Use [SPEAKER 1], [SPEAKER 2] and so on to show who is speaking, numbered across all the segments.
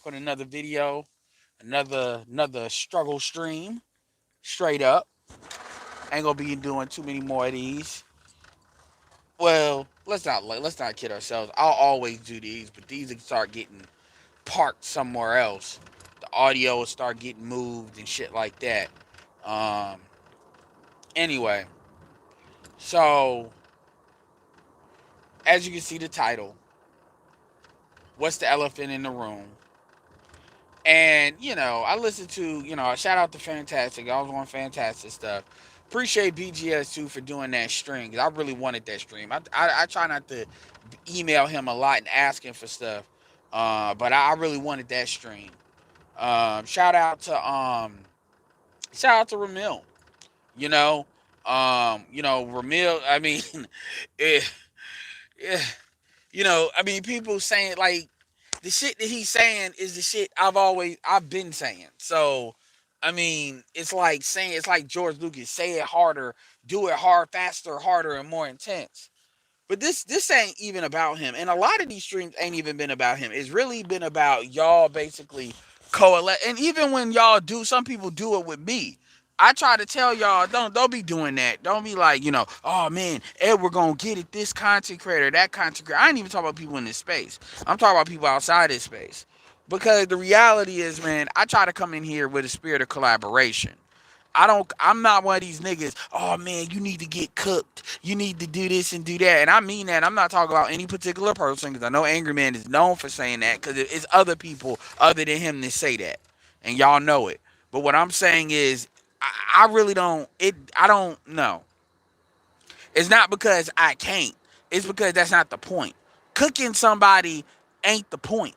[SPEAKER 1] with another video, another struggle stream. Straight up, ain't gonna be doing too many more of these. Well, let's not kid ourselves. I'll always do these, but these will start getting parked somewhere else. The audio will start getting moved and shit like that. Um. Anyway, so as you can see the title, what's the elephant in the room? And, I listened to, shout out to Fantastic. I was on Fantastic stuff. Appreciate BGS too for doing that stream, because I really wanted that stream. I try not to email him a lot and ask him for stuff. But I really wanted that stream. Shout out to Ramil. You know, Ramil, I mean, eh, eh, people saying like the shit that he's saying is the shit I've been saying. So, it's like George Lucas, say it harder, do it hard, faster, harder, and more intense. But this ain't even about him, and a lot of these streams ain't even been about him. It's really been about y'all basically coalesce. And even when y'all do, some people do it with me. I try to tell y'all, don't be doing that. Don't be like, oh man, Edward gonna get it. This content creator, that content creator. I ain't even talking about people in this space. I'm talking about people outside this space. Because the reality is, man, I try to come in here with a spirit of collaboration. I'm not one of these niggas, oh man, you need to get cooked. You need to do this and do that. And I mean that. I'm not talking about any particular person, because I know Angry Man is known for saying that, because it's other people other than him that say that. And y'all know it. But what I'm saying is, I really I don't know. It's not because I can't. It's because that's not the point. Cooking somebody ain't the point.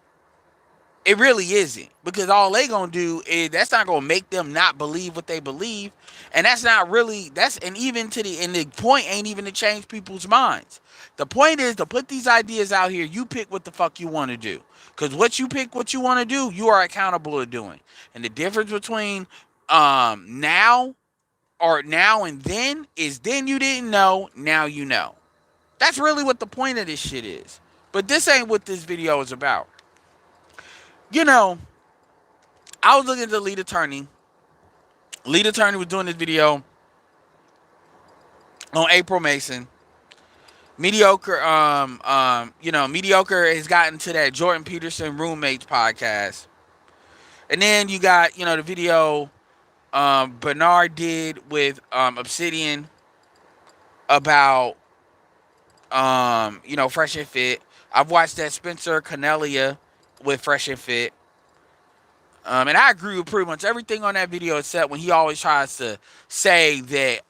[SPEAKER 1] It really isn't, because all they gonna do is, that's not gonna make them not believe what they believe, and that's not really and even the point ain't even to change people's minds. The point is to put these ideas out here. You pick what the fuck you want to do, because what you pick, what you want to do, you are accountable to doing. And the difference between now and then is, then you didn't know, now you know. That's really what the point of this shit is. But this ain't what this video is about. You know, I was looking at the lead attorney. Lead attorney was doing this video on April Mason. Mediocre, Mediocre has gotten to that Jordan Peterson roommates podcast. And then you got, the video Bernard did with Obsidian about Fresh and Fit. I've watched that Spencer Cornelia with Fresh and Fit. And I agree with pretty much everything on that video, except when he always tries to say that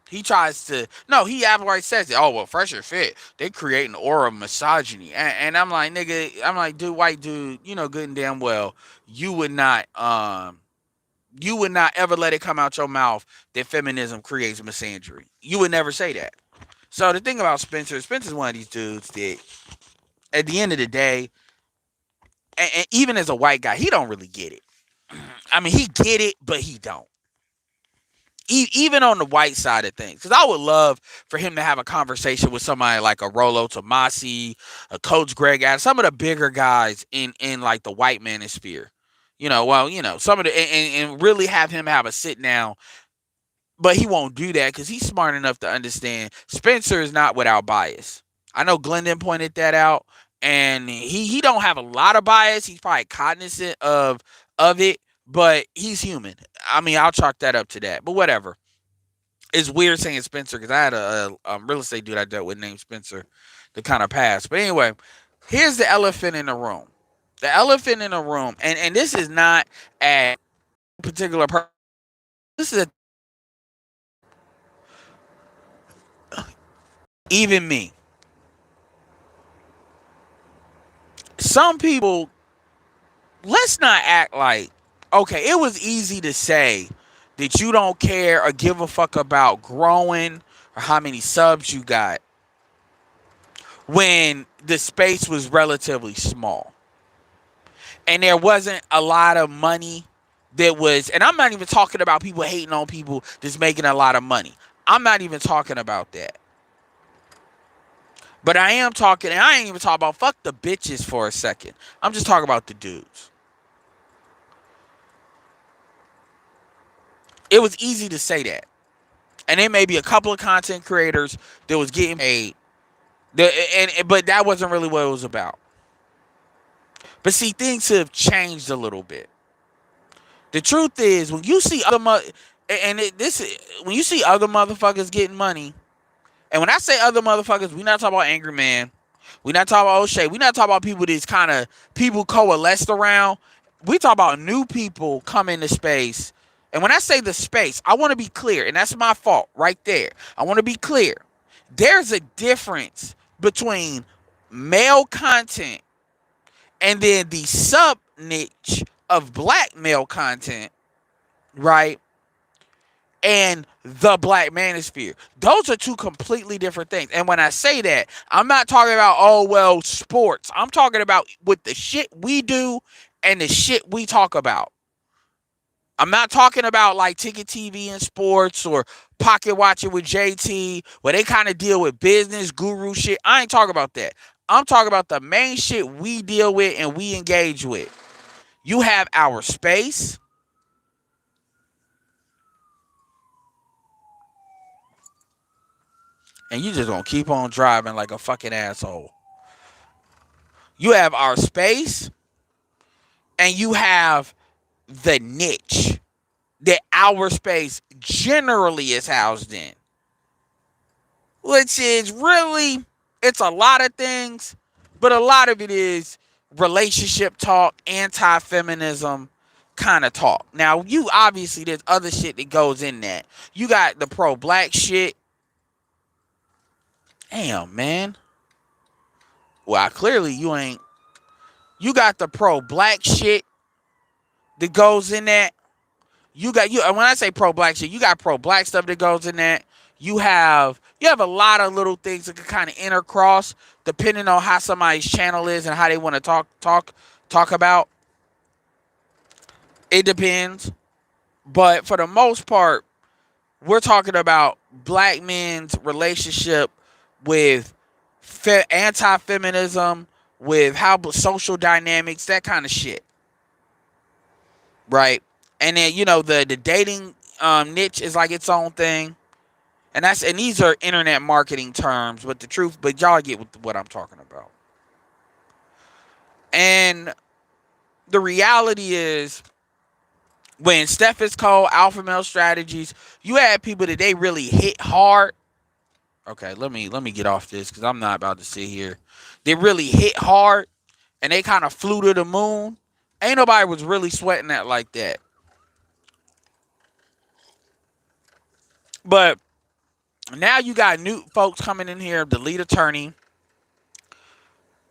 [SPEAKER 1] he tries to, no, he outright says it. Oh well, Fresh and Fit, they create an aura of misogyny, and I'm like, nigga, dude, white dude, good and damn well you would not ever let it come out your mouth that feminism creates misandry. You would never say that. So the thing about Spencer's one of these dudes that, at the end of the day, and even as a white guy, he don't really get it. I mean, he get it, but he don't. Even on the white side of things, because I would love for him to have a conversation with somebody like a Rollo Tomasi, a Coach Greg Adams, some of the bigger guys in like the white manosphere. Some of the and really have him have a sit down. But he won't do that because he's smart enough to understand Spencer is not without bias. I know Glendon pointed that out, and he don't have a lot of bias. He's probably cognizant of it, but he's human. I mean, I'll chalk that up to that. But whatever. It's weird saying Spencer, because I had a real estate dude I dealt with named Spencer that kind of passed. But anyway, here's the elephant in the room. The elephant in the room, and this is not a particular person. This is even me. Some people, let's not act like, okay, it was easy to say that you don't care or give a fuck about growing or how many subs you got when the space was relatively small and there wasn't a lot of money that was, and I'm not even talking about people hating on people that's making a lot of money. I'm not even talking about that. But I am talking, and I ain't even talking about fuck the bitches for a second. I'm just talking about the dudes. It was easy to say that. And there may be a couple of content creators that was getting paid. But that wasn't really what it was about. But see, things have changed a little bit. The truth is, when you see when you see other motherfuckers getting money, and when I say other motherfuckers, we not talking about Angry Man, we not talking about O'Shea, we not talking about people that's kind of people coalesced around. We talk about new people come into space. And when I say the space, I want to be clear, and that's my fault right there. I want to be clear. There's a difference between male content and then the sub niche of black male content, right? And the black manosphere. Those are two completely different things. And when I say that, I'm not talking about, oh, well, sports. I'm talking about with the shit we do and the shit we talk about. I'm not talking about like Ticket TV and sports or Pocket Watching with JT, where they kind of deal with business, guru shit. I ain't talking about that. I'm talking about the main shit we deal with and we engage with. You have our space, and you just gonna keep on driving like a fucking asshole. You have our space, and you have the niche that our space generally is housed in, which is really, it's a lot of things, but a lot of it is relationship talk, anti-feminism kind of talk. Now, you obviously, there's other shit that goes in that. You got the pro-black shit. Damn, man. Well, clearly you ain't. You got the pro-black shit that goes in that. You got you. And when I say pro-black shit, you got pro-black stuff that goes in that. You have a lot of little things that can kind of intercross depending on how somebody's channel is and how they want to talk about. It depends, but for the most part, we're talking about black men's relationship with anti-feminism, with how social dynamics, that kind of shit, right? And then the dating niche is like its own thing. And these are internet marketing terms, but y'all get what I'm talking about. And the reality is, when Steph is called Alpha Male Strategies, you had people that they really hit hard. Okay, let me get off this because I'm not about to sit here. They really hit hard and they kind of flew to the moon. Ain't nobody was really sweating that like that. But now you got new folks coming in here, the lead attorney,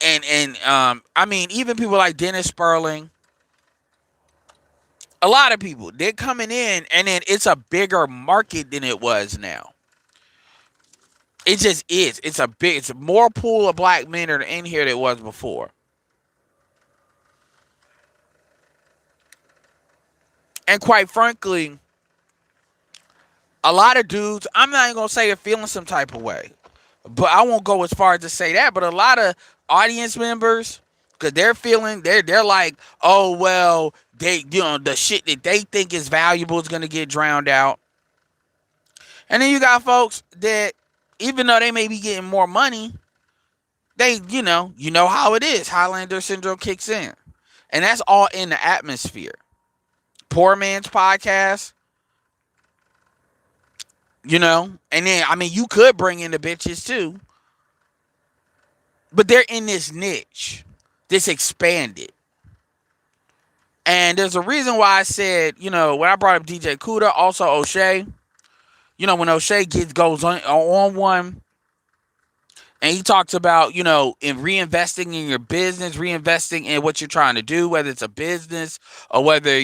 [SPEAKER 1] and I mean, even people like Dennis Sperling, a lot of people, they're coming in, and then it's a bigger market than it was now. It just is. It's more pool of black men that are in here than it was before. And quite frankly, a lot of dudes, I'm not even gonna say are feeling some type of way, but I won't go as far as to say that. But a lot of audience members, because they're like, oh well, the shit that they think is valuable is gonna get drowned out. And then you got folks that, even though they may be getting more money, they, how it is. Highlander syndrome kicks in. And that's all in the atmosphere. Poor Man's Podcast, and then, I mean, you could bring in the bitches too, but they're in this niche, this expanded. And there's a reason why I said, when I brought up DJ Kuda, also O'Shea, when O'Shea goes on one, and he talks about, in reinvesting in your business, reinvesting in what you're trying to do, whether it's a business or whether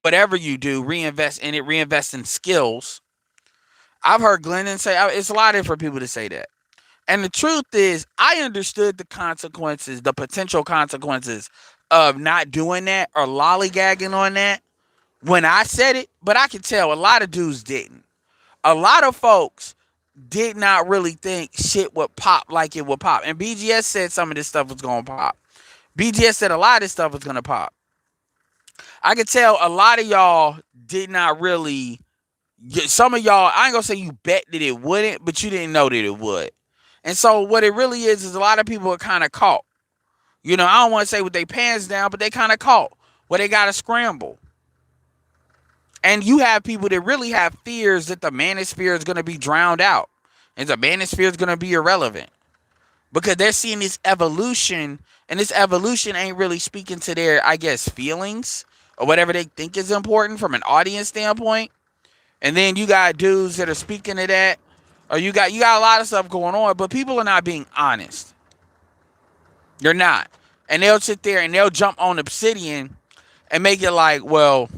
[SPEAKER 1] whatever you do, reinvest in it, reinvest in skills. I've heard Glennon say, it's a lot of different people to say that. And the truth is, I understood the consequences, the potential consequences of not doing that or lollygagging on that when I said it, but I could tell a lot of dudes didn't. A lot of folks, did not really think shit would pop like it would pop. And BGS said some of this stuff was gonna pop. BGS said a lot of this stuff was gonna pop. I could tell a lot of y'all did not really. Some of y'all, I ain't gonna say you bet that it wouldn't, but you didn't know that it would. And so what it really is a lot of people are kind of caught. You know, I don't want to say with their pants down, but they kind of caught where they got to scramble. And you have people that really have fears that the manosphere is going to be drowned out and the manosphere is going to be irrelevant because they're seeing this evolution, and this evolution ain't really speaking to their, I guess, feelings or whatever they think is important from an audience standpoint. And then you got dudes that are speaking to that, or you got a lot of stuff going on, but people are not being honest. They're not. And they'll sit there and they'll jump on Obsidian and make it like, well,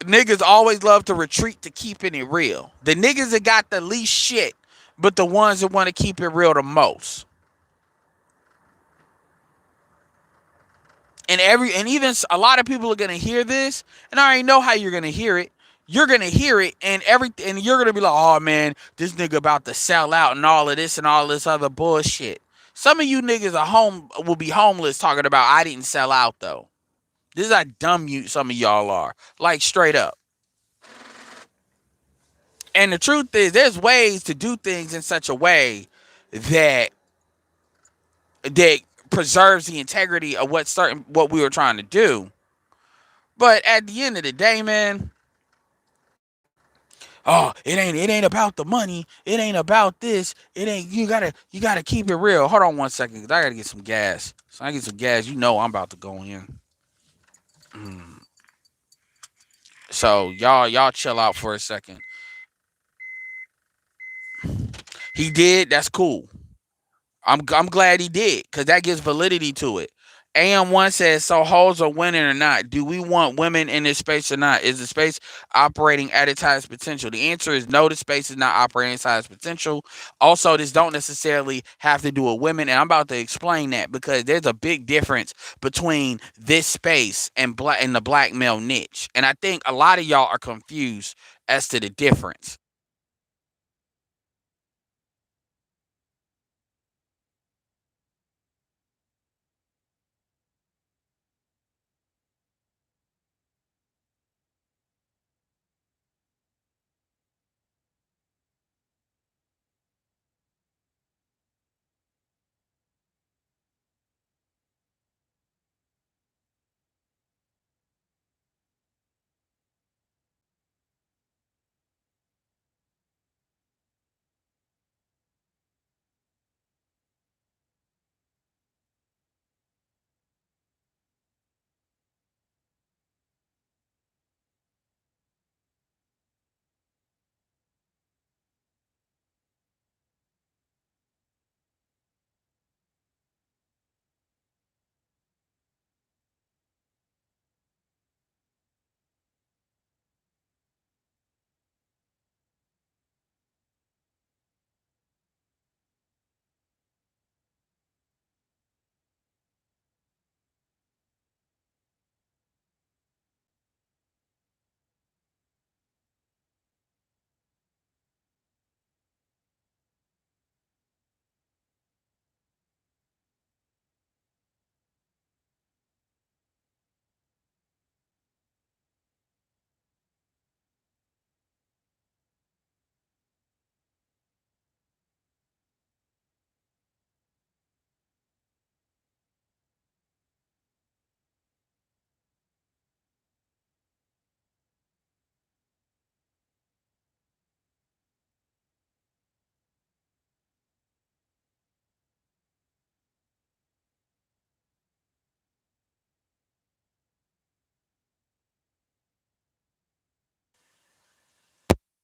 [SPEAKER 1] niggas always love to retreat to keeping it real. The niggas that got the least shit, but the ones that want to keep it real the most. And even a lot of people are gonna hear this, and I already know how you're gonna hear it. You're gonna hear it, and you're gonna be like, oh man, this nigga about to sell out and all of this and all this other bullshit. Some of you niggas will be homeless talking about I didn't sell out though. This is how dumb some of y'all are. Like straight up. And the truth is, there's ways to do things in such a way that that preserves the integrity of what we were trying to do. But at the end of the day, man, oh, it ain't about the money. It ain't about this. It ain't you gotta keep it real. Hold on one second, cause I gotta get some gas. So I get some gas. You know I'm about to go in. So y'all chill out for a second. He did. That's cool. I'm glad he did because that gives validity to it. AM1 says, so hoes are winning or not? Do we want women in this space or not? Is the space operating at its highest potential? The answer is no, the space is not operating at its highest potential. Also, this don't necessarily have to do with women, and I'm about to explain that because there's a big difference between this space and the black male niche. And I think a lot of y'all are confused as to the difference.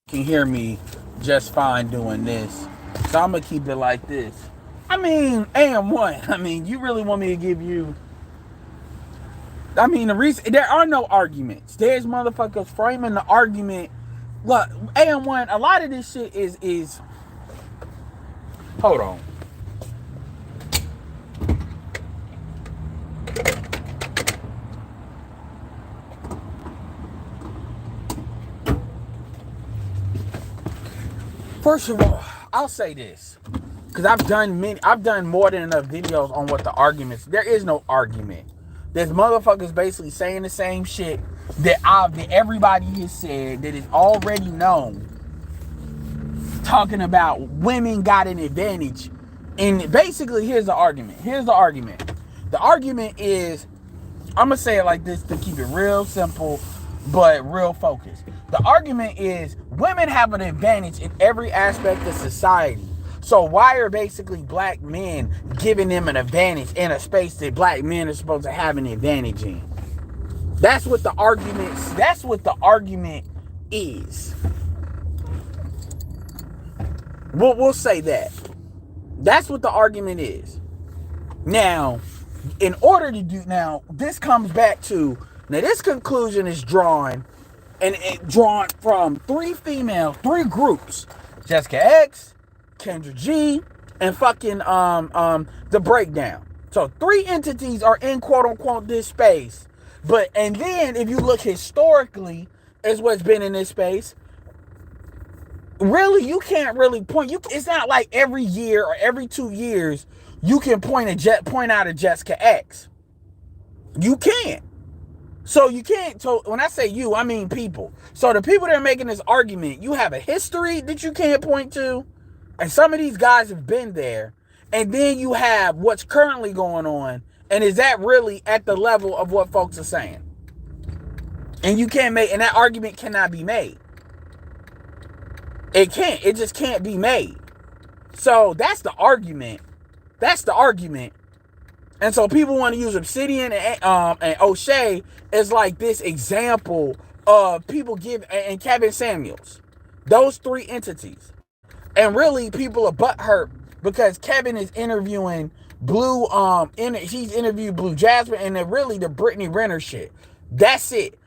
[SPEAKER 1] Can hear me just fine doing this. So I'm gonna keep it like this. I mean, AM1. I mean, you really want me to give you? I mean, the reason there are no arguments. There's motherfuckers framing the argument. Look, AM1. A lot of this shit is. Hold on. First of all, I'll say this. Because I've done more than enough videos on what the arguments. There is no argument. There's motherfuckers basically saying the same shit that everybody has said, that is already known, talking about women got an advantage. And basically, here's the argument. The argument is, I'm going to say it like this to keep it real simple, but real focused. The argument is women have an advantage in every aspect of society. So why are basically black men giving them an advantage in a space that black men are supposed to have an advantage in? That's what the argument is. We'll say that. That's what the argument is. Now, in order to do, now this comes back to, now this conclusion is drawn from three groups: Jessica X, Kendra G, and fucking The Breakdown. So 3 entities are in quote unquote this space. And then if you look historically as what's been in this space, really you can't really point. It's not like every year or every 2 years you can point out a Jessica X. You can't. So you can't. So when I say you, I mean people. So the people that are making this argument, you have a history that you can't point to, and some of these guys have been there, and then you have what's currently going on, and is that really at the level of what folks are saying? And you can't make, and that argument cannot be made. It can't. It just can't be made. So that's the argument. And so people want to use Obsidian and O'Shea as like this example of people and Kevin Samuels. Those 3 entities. And really people are butthurt because Kevin is interviewing Blue, he's interviewed Blue Jasmine, and then really the Brittany Renner shit. That's it.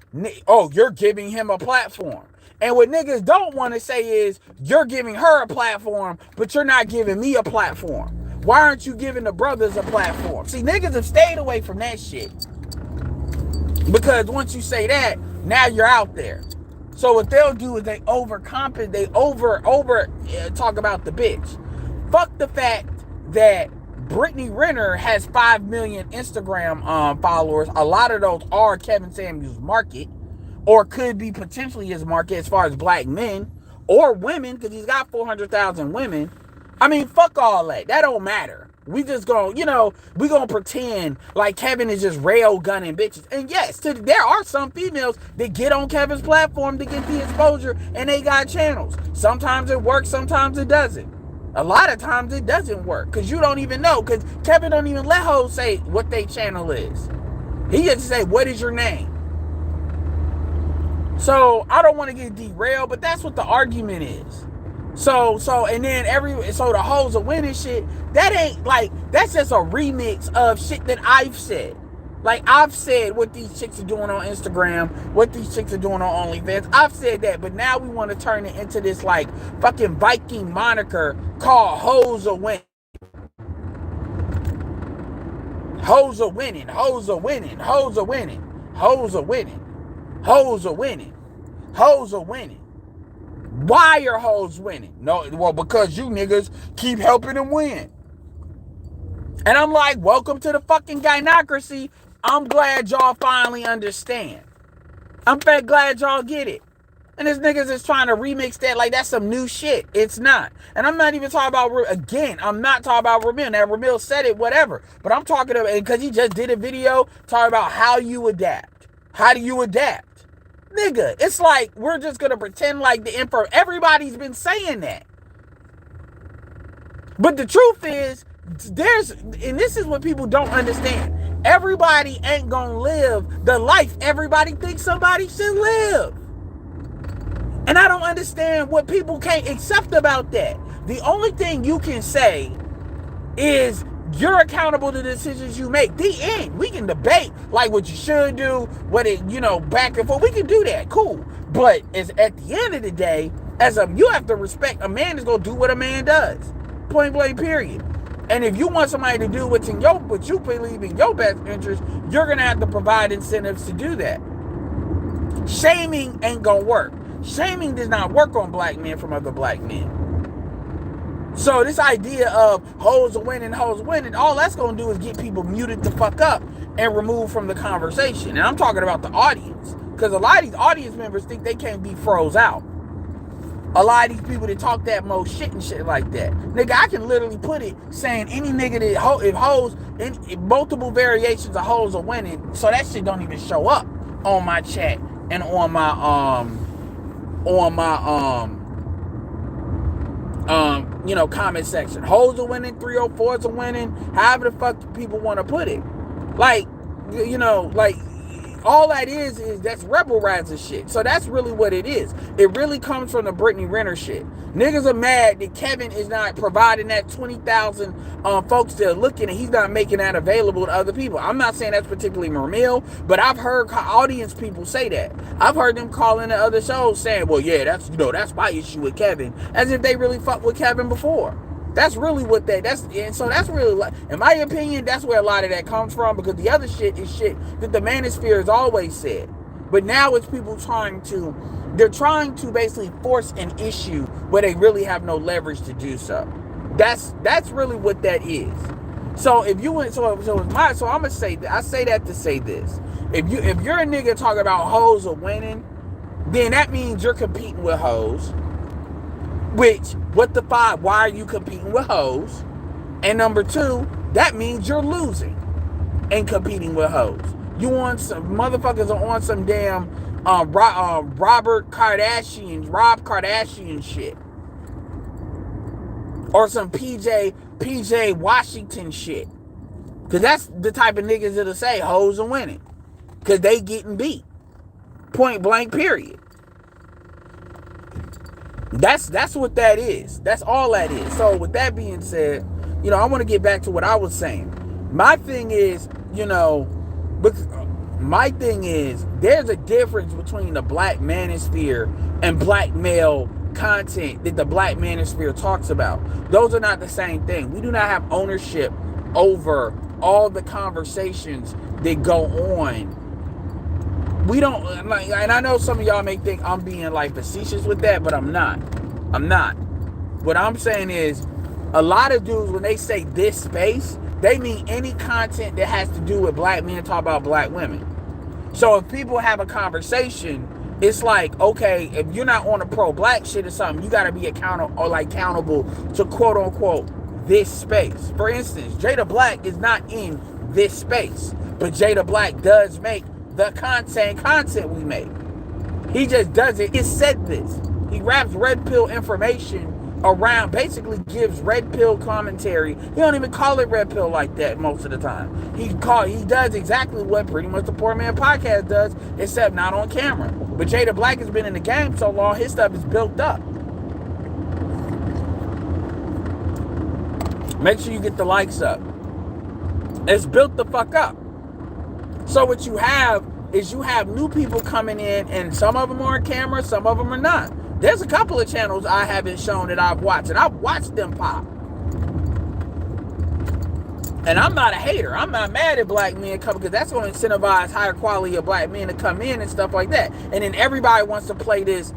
[SPEAKER 1] Oh, you're giving him a platform. And what niggas don't want to say is, you're giving her a platform, but you're not giving me a platform. Why aren't you giving the brothers a platform? See, niggas have stayed away from that shit. Because once you say that, now you're out there. So what they'll do is they overcompensate, they over talk about the bitch. Fuck the fact that Brittany Renner has 5 million Instagram followers. A lot of those are Kevin Samuels' market, or could be potentially his market as far as black men or women, because he's got 400,000 women. I mean, fuck all that. That don't matter. We just gonna, we gonna pretend like Kevin is just rail gunning bitches. And yes, there are some females that get on Kevin's platform to get the exposure, and they got channels. Sometimes it works, sometimes it doesn't. A lot of times it doesn't work, because you don't even know, because Kevin don't even let hoes say what their channel is. He just say, what is your name? So I don't want to get derailed, but that's what the argument is. So the hoes are winning shit. That ain't like, that's just a remix of shit that I've said. Like, I've said what these chicks are doing on Instagram, what these chicks are doing on OnlyFans. I've said that, but now we want to turn it into this like fucking Viking moniker called hoes are winning. Hoes are winning. Hoes are winning. Hoes are winning. Hoes are winning. Hoes are winning. Hoes are winning. Why are hoes winning? No, well, because you niggas keep helping them win. And I'm like, welcome to the fucking gynocracy. I'm glad y'all finally understand. I'm glad y'all get it. And this niggas is trying to remix that like that's some new shit. It's not. And I'm not even talking about, again, I'm not talking about Ramil. Now, Ramil said it, whatever. But I'm talking about, because he just did a video talking about how you adapt. How do you adapt? Nigga, it's like we're just going to pretend like the emperor. Everybody's been saying that. But the truth is, and this is what people don't understand. Everybody ain't going to live the life everybody thinks somebody should live. And I don't understand what people can't accept about that. The only thing you can say is you're accountable to the decisions you make. The end. We can debate like what you should do, what it, back and forth. We can do that. Cool. But at the end of the day, you have to respect a man is going to do what a man does. Point blank, period. And if you want somebody to do what you believe in your best interest, you're going to have to provide incentives to do that. Shaming ain't going to work. Shaming does not work on black men from other black men. So this idea of hoes are winning, all that's gonna do is get people muted the fuck up and removed from the conversation. And I'm talking about the audience, because a lot of these audience members think they can't be froze out. A lot of these people that talk that most shit and shit like that, nigga, I can literally put it saying any nigga that if hoes in multiple variations of hoes are winning, so that shit don't even show up on my chat and on my comment section. Hoes are winning, 304s are winning, however the fuck people want to put it. Like, like, all that is that's rebel rising shit. So that's really what it is. It really comes from the Brittany Renner shit. Niggas are mad that Kevin is not providing that 20,000 folks that are looking, and he's not making that available to other people. I'm not saying that's particularly Mermill, but I've heard audience people say that. I've heard them call into other shows saying, well, yeah, that's my issue with Kevin, as if they really fucked with Kevin before. That's really what and so that's really, in my opinion, that's where a lot of that comes from, because the other shit is shit that the manosphere has always said. But now it's people trying to basically force an issue where they really have no leverage to do so. That's really what that is. So if you went, so I'm gonna say that. I say that to say this. If you're a nigga talking about hoes are winning, then that means you're competing with hoes. Which, what the fuck? Why are you competing with hoes? And number two, that means you're losing and competing with hoes. You on some motherfuckers are on some damn Rob Kardashian shit, or some PJ Washington shit. Cause that's the type of niggas that'll say hoes are winning, cause they getting beat, point blank, period. That's what that is. That's all that is. So with that being said, I want to get back to what I was saying. My thing is, there's a difference between the black manosphere and black male content that the black manosphere talks about. Those are not the same thing. We do not have ownership over all the conversations that go on. We don't, and I know some of y'all may think I'm being facetious with that, but I'm not. What I'm saying is, a lot of dudes, when they say this space, they mean any content that has to do with black men talk about black women. So if people have a conversation, it's like, okay, if you're not on a pro-black shit or something, you got to be accountable to quote unquote this space. For instance, Jada Black is not in this space, but Jada Black does make the content we make. He just does it. He said this. He wraps red pill information around, basically gives red pill commentary. He don't even call it red pill like that most of the time. He does exactly what pretty much the Poor Man Podcast does, except not on camera. But Jada Black has been in the game so long, his stuff is built up. Make sure you get the likes up. It's built the fuck up. So what you have is new people coming in, and some of them are on camera, some of them are not. There's a couple of channels I haven't shown that I've watched, and I've watched them pop. And I'm not a hater. I'm not mad at black men coming, because that's going to incentivize higher quality of black men to come in and stuff like that. And then everybody wants to play this,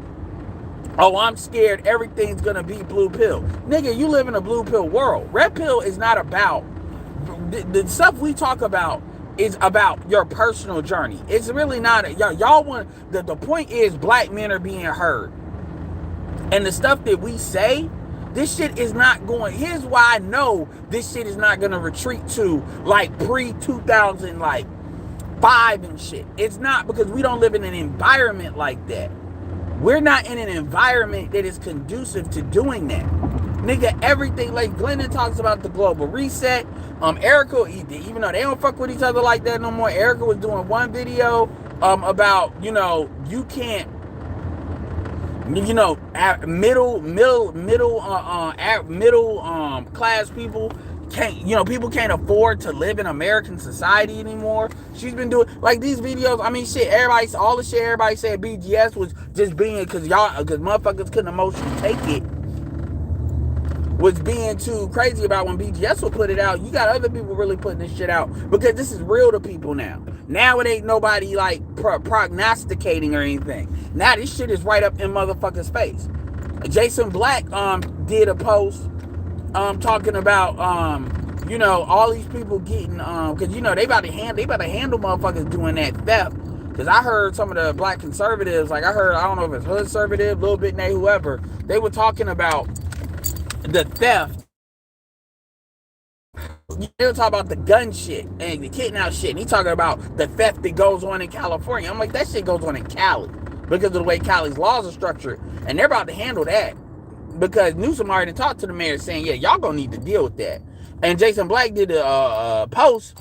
[SPEAKER 1] oh, I'm scared everything's going to be blue pill. Nigga, you live in a blue pill world. Red pill is not about, the stuff we talk about is about your personal journey. It's really not, y'all want, the point is black men are being heard. And the stuff that we say, this shit is not going, here's why I know this shit is not going to retreat to pre-2005 and shit. It's not, because we don't live in an environment like that. We're not in an environment that is conducive to doing that. Nigga, everything, like Glendon talks about the global reset. Erica, even though they don't fuck with each other like that no more, Erica was doing one video about, you can't, middle class people can't, people can't afford to live in American society anymore. She's been doing these videos. I mean, shit, all the shit everybody said BGS was just being, because motherfuckers couldn't emotionally take it, was being too crazy about. When BGS will put it out, you got other people really putting this shit out, because this is real to people now. Now it ain't nobody prognosticating or anything. Now this shit is right up in motherfuckers' face. Jason Black did a post talking about all these people getting because they about to handle motherfuckers doing that theft. Because I heard some of the black conservatives, like I don't know if it's hood conservative, Lil Bit Nay, whoever, they were talking about the theft. They were talking about the gun shit and the kidnap shit, and he talking about the theft that goes on in California. I'm like, that shit goes on in Cali because of the way Cali's laws are structured, and they're about to handle that because Newsom already talked to the mayor saying, yeah, y'all gonna need to deal with that. And Jason Black did a post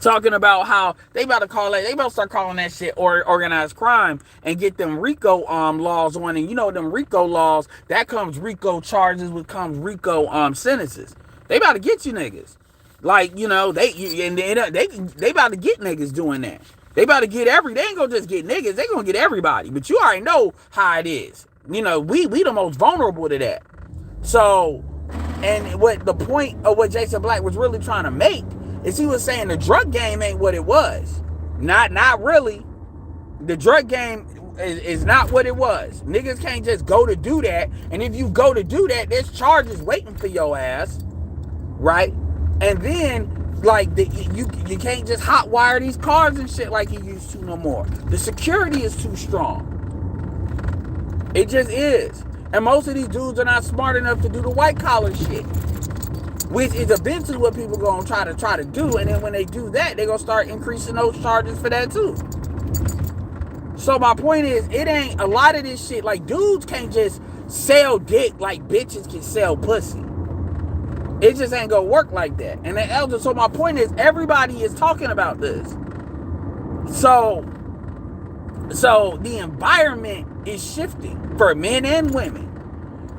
[SPEAKER 1] talking about how they about to start calling that shit organized crime and get them RICO laws on. And them RICO laws, that comes RICO charges, which comes RICO sentences. They about to get you niggas. Like, they about to get niggas doing that. They about to get they ain't gonna just get niggas, they gonna get everybody. But you already know how it is. We the most vulnerable to that. So, and what the point of what Jason Black was really trying to make is he was saying the drug game ain't what it was. Not really. The drug game is not what it was. Niggas can't just go to do that. And if you go to do that, there's charges waiting for your ass. Right? And then, like, you can't just hotwire these cars and shit like you used to no more. The security is too strong. It just is. And most of these dudes are not smart enough to do the white collar shit, which is eventually what people gonna try to do. And then when they do that, they gonna start increasing those charges for that too. So my point is, it ain't a lot of this shit. Like, dudes can't just sell dick like bitches can sell pussy. It just ain't gonna work like that. And the elder. So my point is, everybody is talking about this. So the environment is shifting for men and women.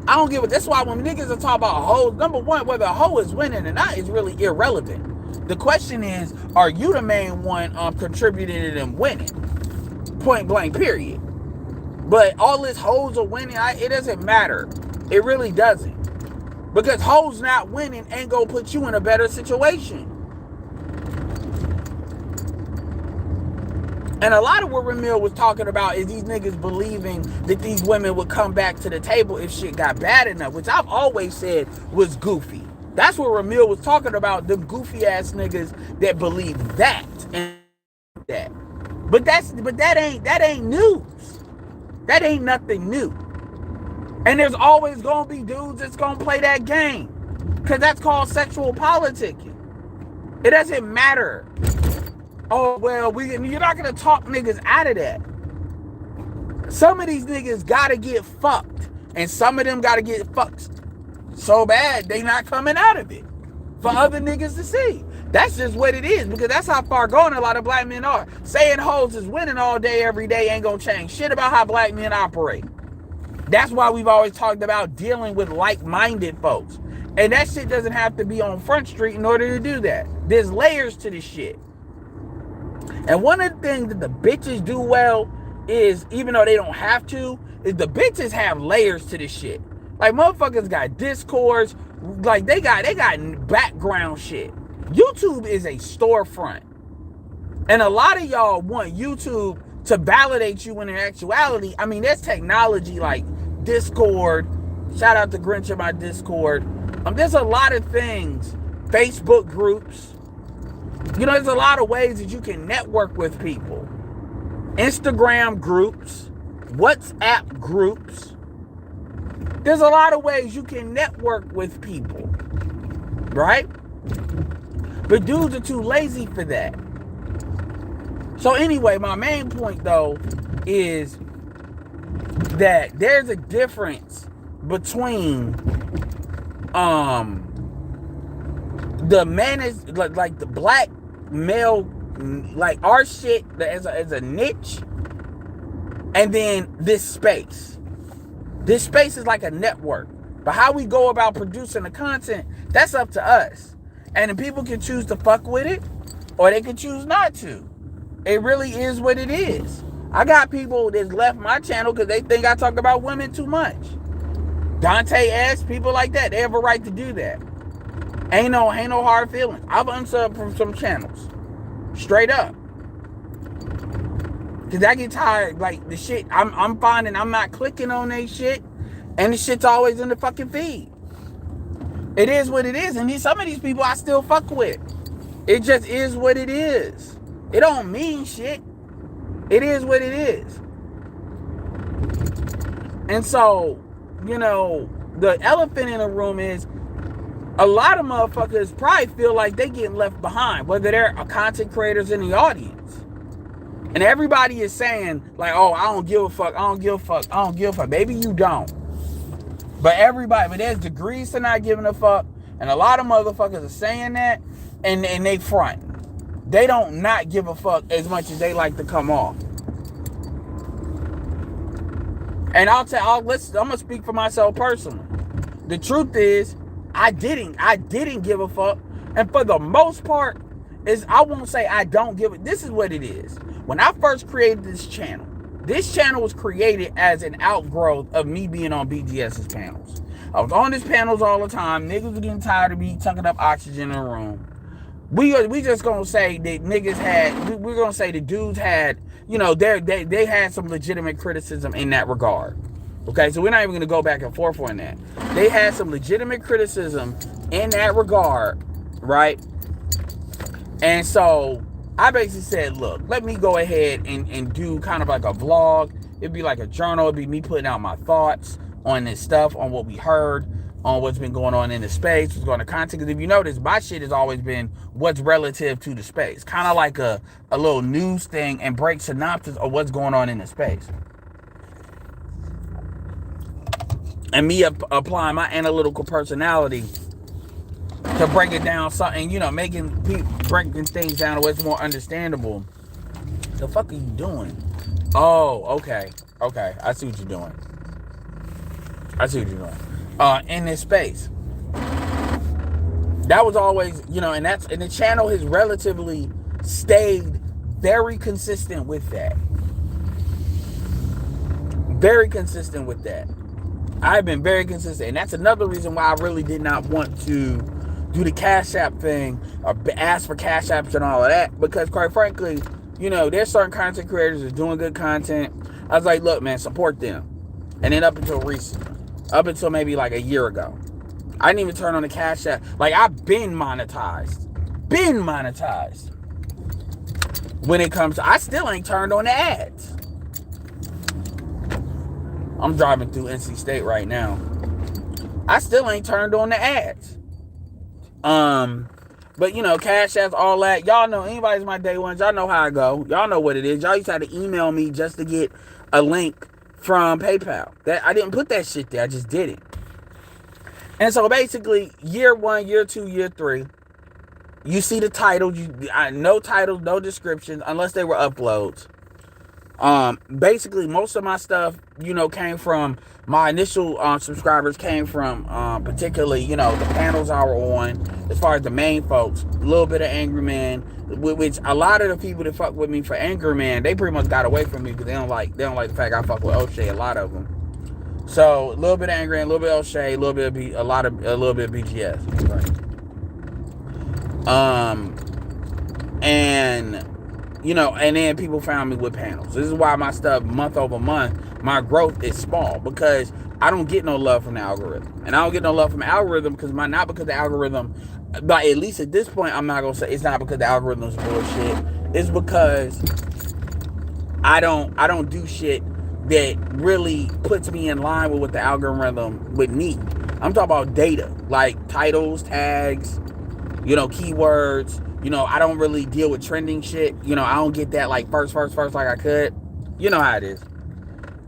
[SPEAKER 1] I don't give a. That's why when niggas are talking about hoes, number one, whether a hoe is winning or not is really irrelevant. The question is, are you the main one contributing to them winning? Point blank, period. But all this hoes are winning, it doesn't matter. It really doesn't. Because hoes not winning ain't gonna put you in a better situation. And a lot of what Ramil was talking about is these niggas believing that these women would come back to the table if shit got bad enough, which I've always said was goofy. That's what Ramil was talking about, them goofy ass niggas that believe that and that. But that ain't news. That ain't nothing new. And there's always gonna be dudes that's gonna play that game. Cause that's called sexual politicking. It doesn't matter. Oh, well, you're not gonna talk niggas out of that. Some of these niggas gotta get fucked. And some of them gotta get fucked so bad they not coming out of it for other niggas to see. That's just what it is, because that's how far gone a lot of black men are. Saying hoes is winning all day, every day ain't gonna change shit about how black men operate. That's why we've always talked about dealing with like-minded folks. And that shit doesn't have to be on Front Street in order to do that. There's layers to this shit. And one of the things that the bitches do well is, even though they don't have to, is the bitches have layers to this shit. Like, motherfuckers got Discords, like they got background shit. YouTube is a storefront. And a lot of y'all want YouTube to validate you when in actuality, I mean, there's technology like Discord. Shout out to Grinch in my Discord. There's a lot of things. Facebook groups. There's a lot of ways that you can network with people. Instagram groups. WhatsApp groups. There's a lot of ways you can network with people. Right? But dudes are too lazy for that. So anyway, my main point though is that there's a difference between the man is like the black male, like our shit as a niche, and then this space. This space is like a network. But how we go about producing the content, that's up to us. And the people can choose to fuck with it, or they can choose not to. It really is what it is. I got people that's left my channel because they think I talk about women too much. Dante S, people like that, they have a right to do that. Ain't no hard feelings. I've unsubbed from some channels. Straight up. Cause I get tired, like the shit, I'm finding I'm not clicking on that shit, and the shit's always in the fucking feed. It is what it is. And some of these people I still fuck with. It just is what it is. It don't mean shit. It is what it is. And so, the elephant in the room is a lot of motherfuckers probably feel like they getting left behind, whether they're content creators in the audience. And everybody is saying, like, oh, I don't give a fuck, I don't give a fuck, I don't give a fuck. Maybe you don't. But there's degrees to not giving a fuck. And a lot of motherfuckers are saying that, and they front. They don't not give a fuck as much as they like to come off. And I'm gonna speak for myself personally. The truth is, I didn't give a fuck. And for the most part, I won't say I don't give it. This is what it is. When I first created this channel was created as an outgrowth of me being on BGS's panels. I was on his panels all the time. Niggas were getting tired of me tucking up oxygen in the room. We just gonna say that niggas had, we're gonna say the dudes had, they had some legitimate criticism in that regard. Okay, so we're not even gonna go back and forth on that. They had some legitimate criticism in that regard, right? And so I basically said, look, let me go ahead and do kind of like a vlog. It'd be like a journal. It'd be me putting out my thoughts on this stuff, on what we heard, on what's been going on in the space, what's going on content. Because if you notice, my shit has always been what's relative to the space. Kind of like a little news thing and break synopsis of what's going on in the space. And me applying my analytical personality to break it down, something, breaking things down to what's more understandable. The fuck are you doing? Oh, okay. I see what you're doing. In this space. That was always, and the channel has relatively stayed very consistent with that. Very consistent with that. I've been very consistent. And that's another reason why I really did not want to do the Cash App thing or ask for Cash Apps and all of that. Because quite frankly, there's certain content creators that are doing good content. I was like, look, man, support them. And then up until maybe like a year ago, I didn't even turn on the Cash App. Like, I've been monetized. When it comes to, I still ain't turned on the ads. I'm driving through NC State right now. I still ain't turned on the ads. But Cash Apps, all that. Y'all know, anybody's my day ones. Y'all know how I go. Y'all know what it is. Y'all used to have to email me just to get a link from PayPal. That I didn't put that shit there. I just did it. And so basically, year 1, year 2, year 3, you see the titles. No titles, no descriptions, unless they were uploads. Basically, most of my stuff, came from my initial subscribers, came from particularly, the panels I were on, as far as the main folks. A little bit of Angry Man, which a lot of the people that fuck with me for Angry Man, they pretty much got away from me because they don't like the fact I fuck with O'Shea, a lot of them. So a little bit of Angry Man, a little bit of O'Shea, a little bit of BGS, right? And then people found me with panels. This is why my stuff, month over month, my growth is small, because I don't get no love from the algorithm. And I don't get no love from the algorithm not because the algorithm, but at least at this point, I'm not going to say it's not because the algorithm is bullshit. It's because I don't do shit that really puts me in line with what the algorithm would need. I'm talking about data, like titles, tags, keywords. I don't really deal with trending shit. I don't get that like first like I could. You know how it is.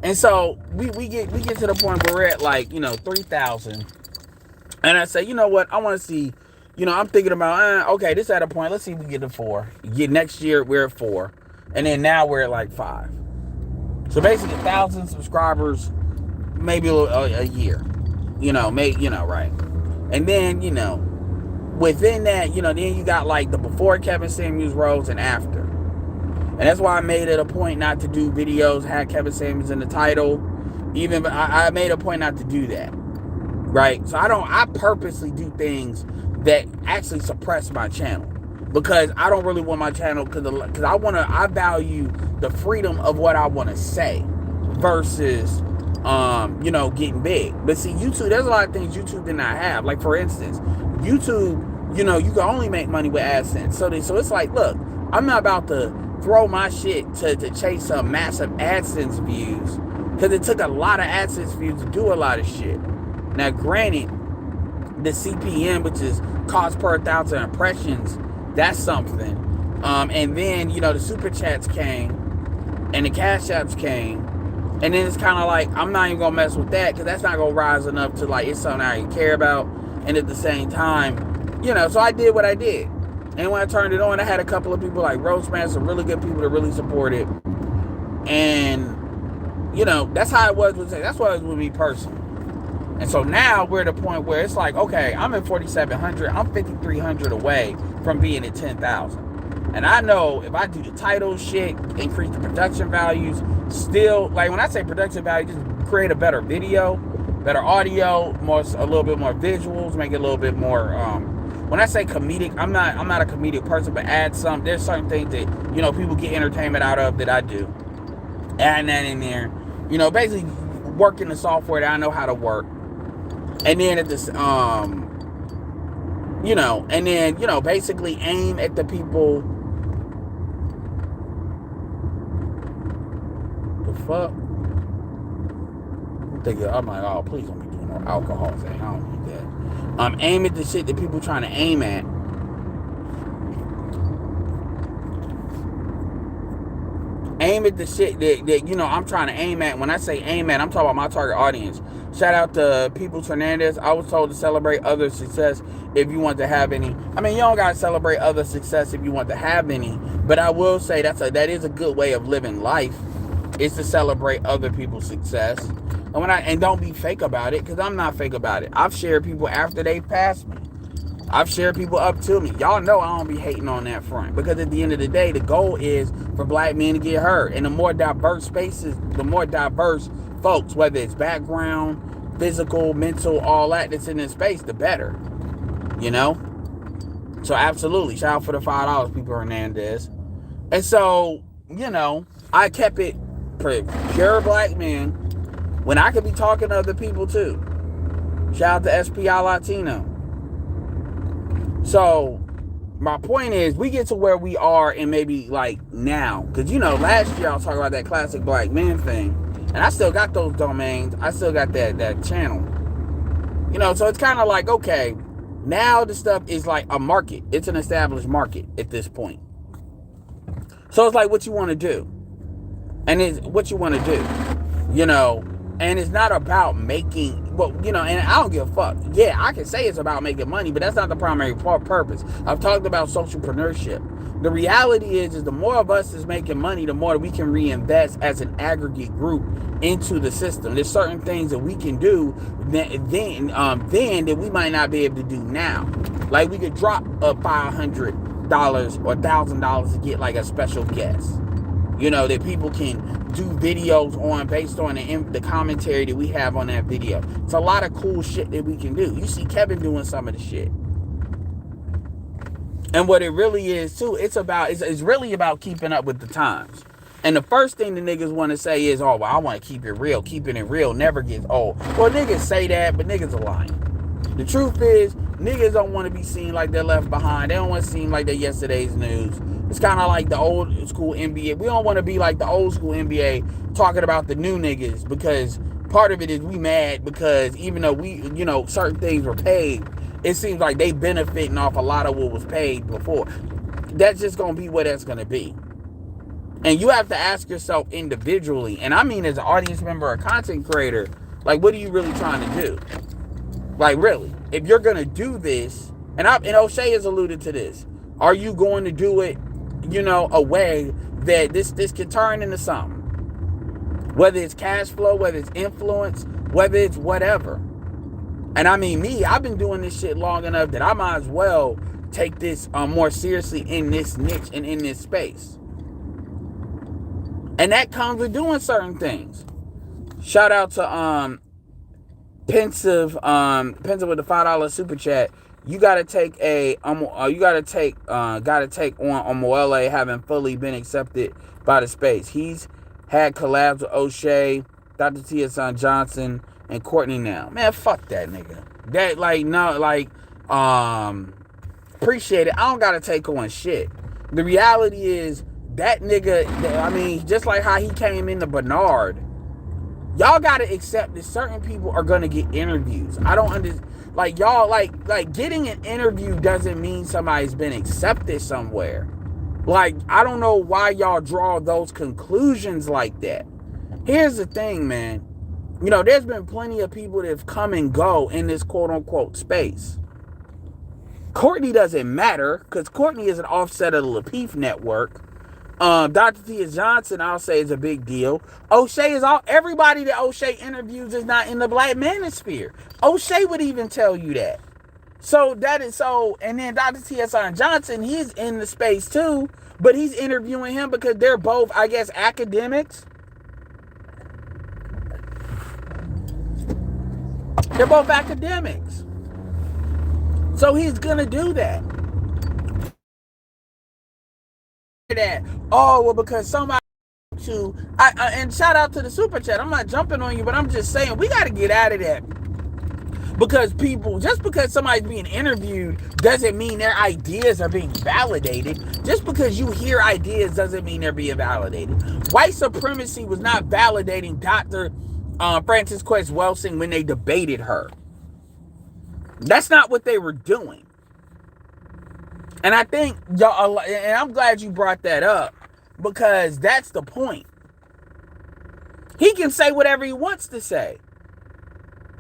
[SPEAKER 1] And so we get to the point where we're at like, 3,000. And I say, you know what? I want to see, I'm thinking about, okay, this at a point. Let's see if we get to 4. Next year we're at 4. And then now we're at like 5. So basically 1,000 subscribers, maybe a year. Right. And then, within that, then you got like the before Kevin Samuels roles and after. And that's why I made it a point not to do videos, had Kevin Samuels in the title. I made a point not to do that. Right? So I purposely do things that actually suppress my channel. Because I don't really want my channel, because I value the freedom of what I want to say versus you know, getting big. But see, YouTube, there's a lot of things YouTube did not have. Like, for instance, YouTube, you know, you can only make money with AdSense. So it's like, look, I'm not about to throw my shit to chase some massive AdSense views, because it took a lot of AdSense views to do a lot of shit. Now, granted, the CPM, which is cost per 1,000 impressions, that's something. And then, you know, the super chats came, and the cash apps came, and then it's kind of like, I'm not even gonna mess with that, because that's not gonna rise enough to, like, it's something I even care about. And at the same time, you know, so I did what I did. And when I turned it on, I had a couple of people like Roseman, some really good people that really support it. And, you know, that's how it was with, that's what it was with me personally. And so now we're at a point where it's like, okay, I'm at 4,700. I'm 5,300 away from being at 10,000. And I know if I do the title shit, increase the production values, still, like when I say production value, just create a better video, better audio, a little bit more visuals, make it a little bit more, when I say comedic, I'm not a comedic person, but there's certain things that, you know, people get entertainment out of that I do. Adding that in there, you know, basically working the software that I know how to work. And then at this, you know, and then, you know, basically aim at the people. The fuck? I'm like, oh, please don't be doing no alcohol thing. I don't need that. Aim at the shit that people trying to aim at. Aim at the shit that, you know, I'm trying to aim at. When I say aim at, I'm talking about my target audience. Shout out to Peoples Hernandez. I was told to celebrate other success if you want to have any. I mean, you don't got to celebrate other success if you want to have any. But I will say that is a good way of living life, is to celebrate other people's success. And don't be fake about it, because I'm not fake about it. I've shared people after they've passed me. I've shared people up to me. Y'all know I don't be hating on that front, because at the end of the day, the goal is for black men to get heard. And the more diverse spaces, the more diverse folks, whether it's background, physical, mental, all that's in this space, the better. You know? So absolutely. Shout out for the $5, people Hernandez. And so, you know, I kept it pure black men when I could be talking to other people too. Shout out to SPI Latino. So my point is, we get to where we are and maybe like now, because, you know, last year I was talking about that classic black men thing, and I still got those domains. I still got that channel, you know. So it's kind of like, okay, now the stuff is like a market. It's an established market at this point. So it's like what you want to do, and it's what you want to do, you know. And it's not about making, well, you know, and I don't give a fuck. Yeah, I can say it's about making money, but that's not the primary purpose. I've talked about socialpreneurship. The reality is the more of us is making money, the more we can reinvest as an aggregate group into the system. There's certain things that we can do then that we might not be able to do now. Like, we could drop a $500 or $1,000 to get like a special guest, you know, that people can do videos on based on the commentary that we have on that video. It's a lot of cool shit that we can do. You see Kevin doing some of the shit. And what it really is too, it's really about keeping up with the times. And the first thing the niggas want to say is, oh, well, I want to keep it real. Keeping it real never gets old. Well, niggas say that, but niggas are lying. The truth is, niggas don't want to be seen like they're left behind. They don't want to seem like they're yesterday's news. It's kind of like the old school NBA. We don't want to be like the old school NBA talking about the new niggas, because part of it is we mad because even though we, you know, certain things were paid, it seems like they benefiting off a lot of what was paid before. That's just going to be what that's going to be. And you have to ask yourself individually, and I mean as an audience member or content creator, like, what are you really trying to do? Like, really, if you're going to do this, and O'Shea has alluded to this, are you going to do it, you know, a way that this can turn into something? Whether it's cash flow, whether it's influence, whether it's whatever. And I mean, I've been doing this shit long enough that I might as well take this more seriously in this niche and in this space. And that comes with doing certain things. Shout out to Pensive with the $5 super chat. You gotta take on Omoele having fully been accepted by the space. He's had collabs with O'Shea Dr. T.S. Johnson and Courtney now. Man, fuck that nigga. That, like, no, like, appreciate it. I don't gotta take on shit. The reality is, that nigga, I mean, just like how he came into Bernard, y'all gotta accept that certain people are gonna get interviews. I don't understand. Like, y'all, like getting an interview doesn't mean somebody's been accepted somewhere. Like, I don't know why y'all draw those conclusions like that. Here's the thing, man. You know, there's been plenty of people that have come and go in this quote-unquote space. Courtney doesn't matter, because Courtney is an offset of the Lapeef network. Dr. T.S. Johnson, I'll say, is a big deal. O'Shea is all. Everybody that O'Shea interviews is not in the black manosphere. O'Shea would even tell you that. So that is so. And then Dr. T.S. Johnson, he's in the space too, but he's interviewing him because they're both, I guess, academics. They're both academics. So he's gonna do that. Oh, well, because somebody to and shout out to the super chat. I'm not jumping on you, but I'm just saying we got to get out of that, because people, just because somebody's being interviewed doesn't mean their ideas are being validated. Just because you hear ideas doesn't mean they're being validated. White supremacy was not validating Dr. Frances Cress Welsing when they debated her. That's not what they were doing. And I think y'all, and I'm glad you brought that up, because that's the point. He can say whatever he wants to say.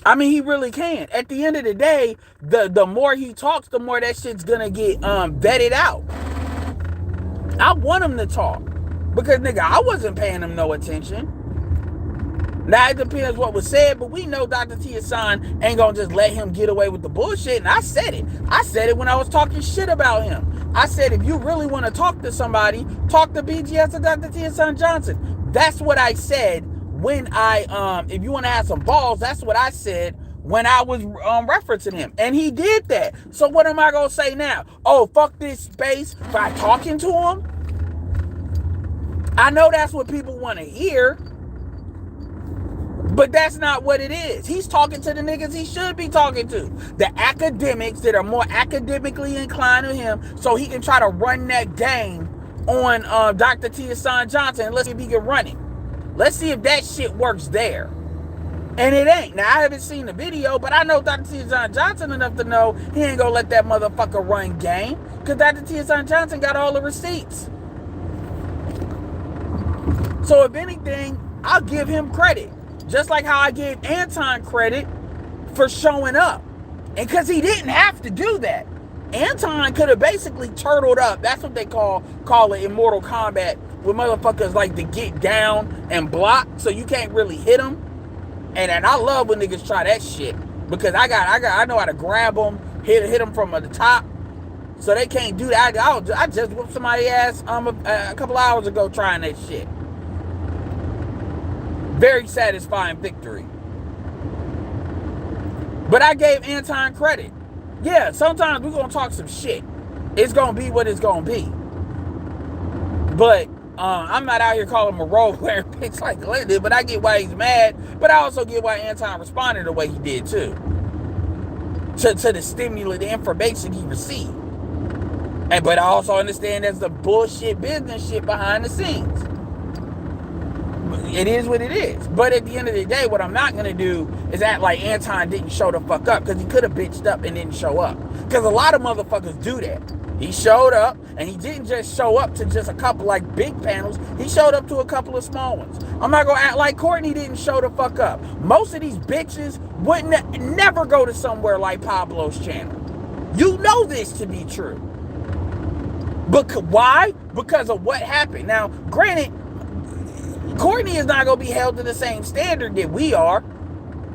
[SPEAKER 1] I mean, he really can. At the end of the day, the more he talks, the more that shit's gonna get vetted out. I want him to talk, because nigga, I wasn't paying him no attention. Now it depends what was said, but we know Dr. T.S. ain't gonna just let him get away with the bullshit. And I said it. I said it when I was talking shit about him. I said, if you really want to talk to somebody, talk to BGS or Dr. T.S. Johnson. That's what I said when I, if you want to have some balls, that's what I said when I was referencing him. And he did that. So what am I gonna say now? Oh, fuck this space by talking to him? I know that's what people want to hear, but that's not what it is. He's talking to the niggas he should be talking to. The academics that are more academically inclined to him, so he can try to run that game on Dr. T.S. Johnson. And let's see if he can run it. Let's see if that shit works there. And it ain't. Now, I haven't seen the video, but I know Dr. T.S. Johnson enough to know he ain't gonna let that motherfucker run game, because Dr. T.S. Johnson got all the receipts. So if anything, I'll give him credit. Just like how I gave Anton credit for showing up. And because he didn't have to do that. Anton could have basically turtled up. That's what they call it in Mortal Kombat, where motherfuckers like to get down and block so you can't really hit them. And I love when niggas try that shit, because I know how to grab them, hit them from the top, so they can't do that. I just whooped somebody's ass a couple hours ago trying that shit. Very satisfying victory. But I gave Anton credit. Yeah, sometimes we're going to talk some shit. It's going to be what it's going to be. But I'm not out here calling him a role player bitch like Glenn did, but I get why he's mad. But I also get why Anton responded the way he did too. To the stimulus, the information he received. But I also understand there's the bullshit business shit behind the scenes. It is what it is. But at the end of the day, what I'm not going to do is act like Anton didn't show the fuck up, because he could have bitched up and didn't show up. Because a lot of motherfuckers do that. He showed up, and he didn't just show up to just a couple like big panels. He showed up to a couple of small ones. I'm not going to act like Courtney didn't show the fuck up. Most of these bitches wouldn't never go to somewhere like Pablo's channel. You know this to be true. But why? Because of what happened. Now, granted, Courtney is not going to be held to the same standard that we are.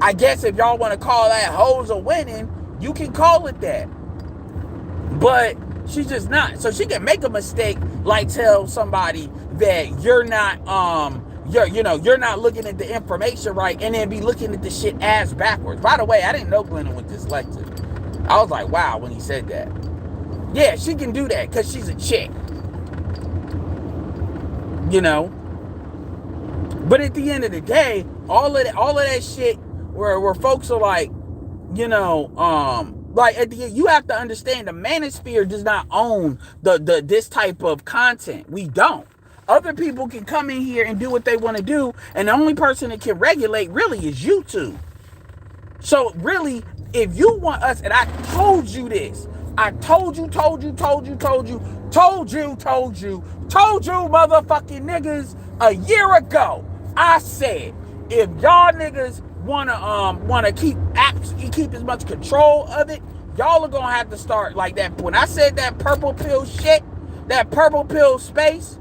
[SPEAKER 1] I guess if y'all want to call that hoes or winning, you can call it that. But she's just not. So she can make a mistake, like tell somebody that you're not you're not looking at the information right, and then be looking at the shit ass backwards. By the way, I didn't know Glennon was dyslexic. I was like, wow, when he said that. Yeah, she can do that because she's a chick. You know. But at the end of the day, all of that shit where folks are like, you know, like at the end, you have to understand the manosphere does not own the this type of content. We don't. Other people can come in here and do what they want to do, and the only person that can regulate really is YouTube. So really, if you want us, and I told you this, I told you, motherfucking niggas a year ago. I said, if y'all niggas wanna keep as much control of it, y'all are gonna have to start like that. When I said that purple pill shit, that purple pill space,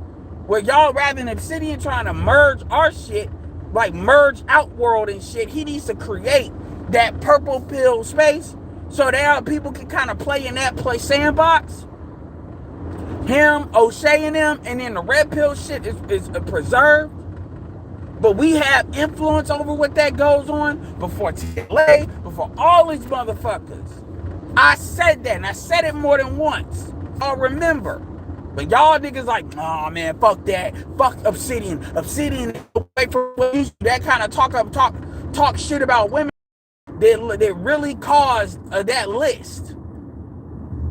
[SPEAKER 1] where y'all rather than Obsidian trying to merge our shit, like merge Outworld and shit, he needs to create that purple pill space so that people can kind of play in that sandbox. Him, O'Shea and them, and then the red pill shit is preserved. But we have influence over what that goes on before TLA, before all these motherfuckers. I said that, and I said it more than once. I'll remember. But y'all niggas like, oh man, fuck that. Fuck Obsidian. Obsidian away from that kind of talk shit about women that really caused that list.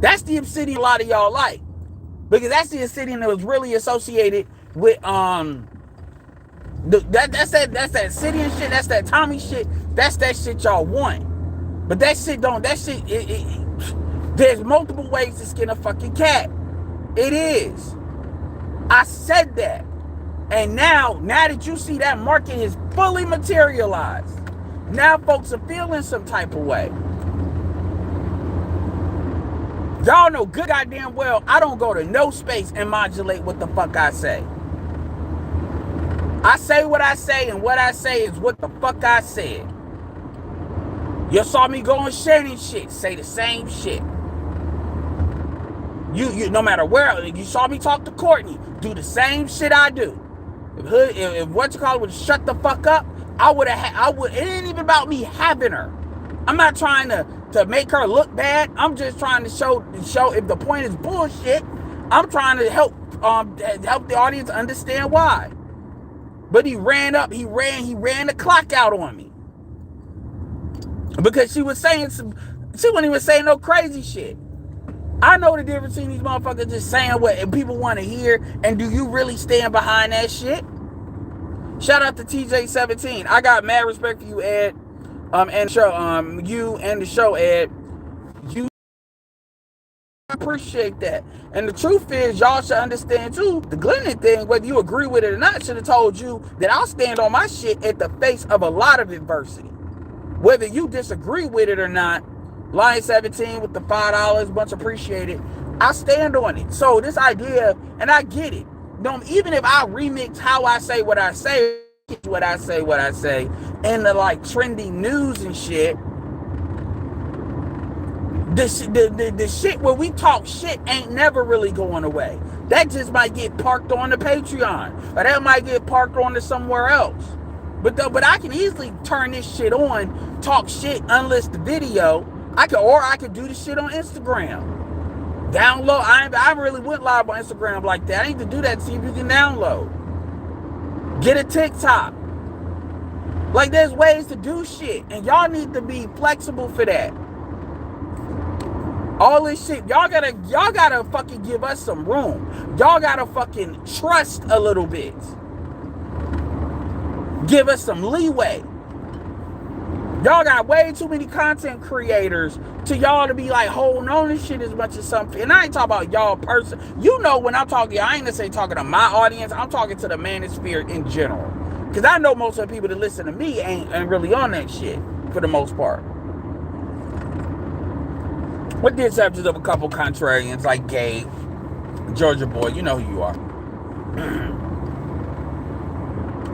[SPEAKER 1] That's the Obsidian a lot of y'all like. Because that's the Obsidian that was really associated with that's that Obsidian shit, that's that Tommy shit, that's that shit y'all want. But that shit there's multiple ways to skin a fucking cat. It is. I said that. And now that you see that market is fully materialized, now folks are feeling some type of way. Y'all know good goddamn well I don't go to no space and modulate what the fuck I say. I say what I say, and what I say is what the fuck I said. You saw me go on Shannon shit, say the same shit. You no matter where, you saw me talk to Courtney, do the same shit I do. If what you call it would shut the fuck up, it ain't even about me having her. I'm not trying to make her look bad. I'm just trying to show if the point is bullshit, I'm trying to help the audience understand why. But he ran the clock out on me. Because she wasn't even saying no crazy shit. I know the difference between these motherfuckers just saying what people want to hear, and do you really stand behind that shit? Shout out to TJ17. I got mad respect for you, Ed. And show you and the show, Ed. You appreciate that. And the truth is, y'all should understand too, the Glennon thing, whether you agree with it or not, should have told you that I'll stand on my shit at the face of a lot of adversity. Whether you disagree with it or not, Lion 17 with the $5, much appreciated. I stand on it. So this idea, and I get it. Even if I remix how I say what I say, and the like trending news and shit, the shit where we talk shit ain't never really going away. That just might get parked on the Patreon, or that might get parked on to somewhere else. But I can easily turn this shit on, talk shit, unlist the video. I could do the shit on Instagram. Download. I really went live on Instagram like that. I need to do that to see if you can download. Get a TikTok. Like, there's ways to do shit, and y'all need to be flexible for that. All this shit, y'all gotta fucking give us some room. Y'all gotta fucking trust a little bit. Give us some leeway. Y'all got way too many content creators to y'all to be like holding on to shit as much as something. And I ain't talking about y'all person. You know when I'm talking, I ain't necessarily talking to my audience. I'm talking to the manosphere in general. Because I know most of the people that listen to me ain't really on that shit for the most part. With the exceptions of a couple contrarians like Gabe, Georgia Boy, you know who you are.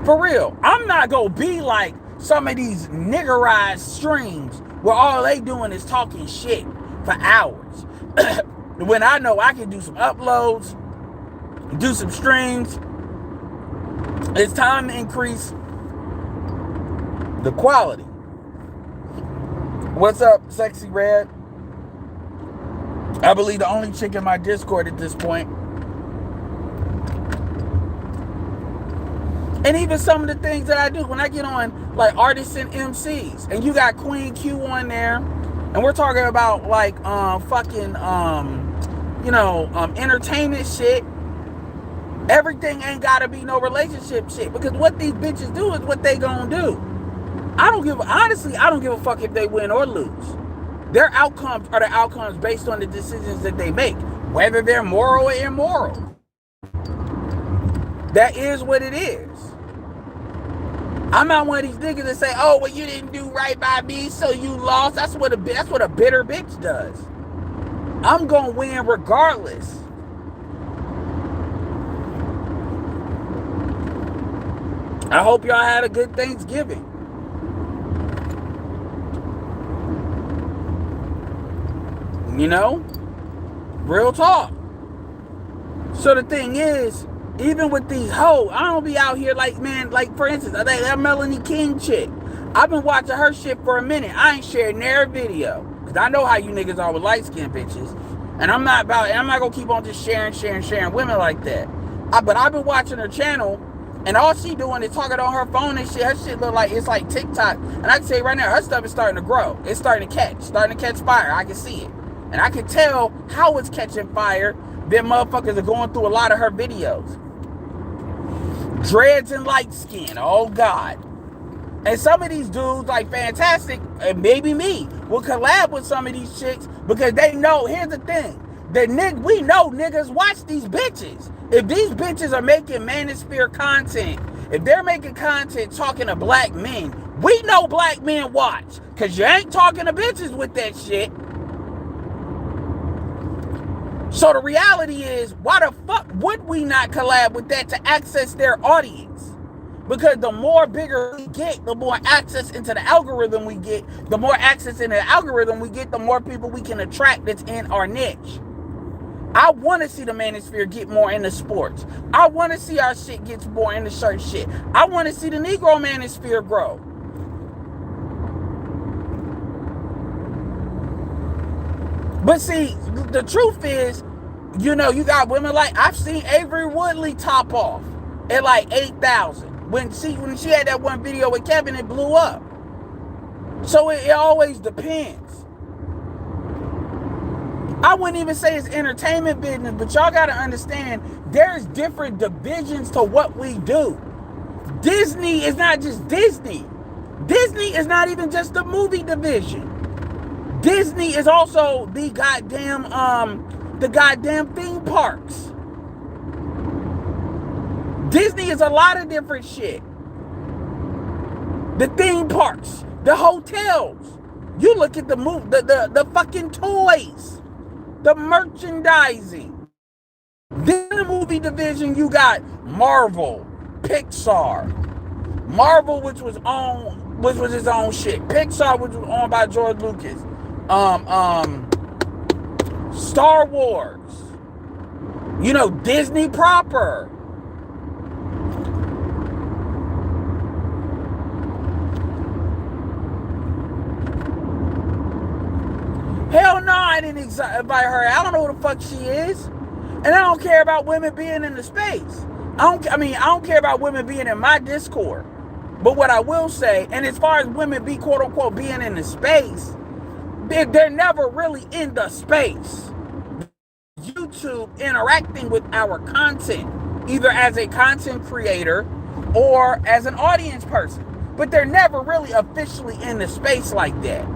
[SPEAKER 1] For real, I'm not gonna be like some of these niggerized streams where all they doing is talking shit for hours. When I know I can do some uploads, do some streams, it's time to increase the quality. What's up, Sexy Red? I believe the only chick in my Discord at this point. And even some of the things that I do when I get on like artists and MCs, and you got Queen Q on there, and we're talking about like fucking entertainment shit. Everything ain't gotta be no relationship shit, because what these bitches do is what they gonna do. I don't give a fuck if they win or lose. Their outcomes are the outcomes based on the decisions that they make, whether they're moral or immoral. That is what it is. I'm not one of these niggas that say, "Oh, well, you didn't do right by me, so you lost." That's what a bitter bitch does. I'm gonna win regardless. I hope y'all had a good Thanksgiving. You know? Real talk. So the thing is, even with these hoes, I don't be out here like, man, like for instance, that Melanie King chick. I've been watching her shit for a minute. I ain't shared near video. Because I know how you niggas are with light-skinned bitches. And I'm not gonna keep on just sharing women like that. But I've been watching her channel, and all she doing is talking on her phone and shit. Her shit look like it's like TikTok. And I can tell you right now, her stuff is starting to grow. It's starting to catch fire. I can see it. And I can tell how it's catching fire. Them motherfuckers are going through a lot of her videos. Dreads and light skin. Oh, God. And some of these dudes, like Fantastic, and maybe me, will collab with some of these chicks because they know, here's the thing. We know niggas watch these bitches. If these bitches are making manosphere content, if they're making content talking to black men, we know black men watch. Because you ain't talking to bitches with that shit. So the reality is, why the fuck would we not collab with that to access their audience? Because the more bigger we get, the more access into the algorithm we get. The more access into the algorithm we get, the more people we can attract that's in our niche. I want to see the manosphere get more into sports. I want to see our shit get more into certain shit. I want to see the Negro manosphere grow. But see, the truth is, you got women like, I've seen Avery Woodley top off at like 8,000. When she had that one video with Kevin, it blew up. So it always depends. I wouldn't even say it's entertainment business, but y'all got to understand, there's different divisions to what we do. Disney is not just Disney. Disney is not even just the movie division. Disney is also the goddamn theme parks. Disney is a lot of different shit. The theme parks, the hotels. You look at the fucking toys, the merchandising. Then the movie division, you got Marvel, Pixar. Marvel, which was his own shit. Pixar, which was owned by George Lucas. Star Wars. Disney proper. Hell no, I didn't invite her. I don't know who the fuck she is. And I don't care about women being in the space. I don't care about women being in my Discord. But what I will say, and as far as women quote unquote being in the space, they're never really in the space. YouTube interacting with our content, either as a content creator or as an audience person. But they're never really officially in the space like that.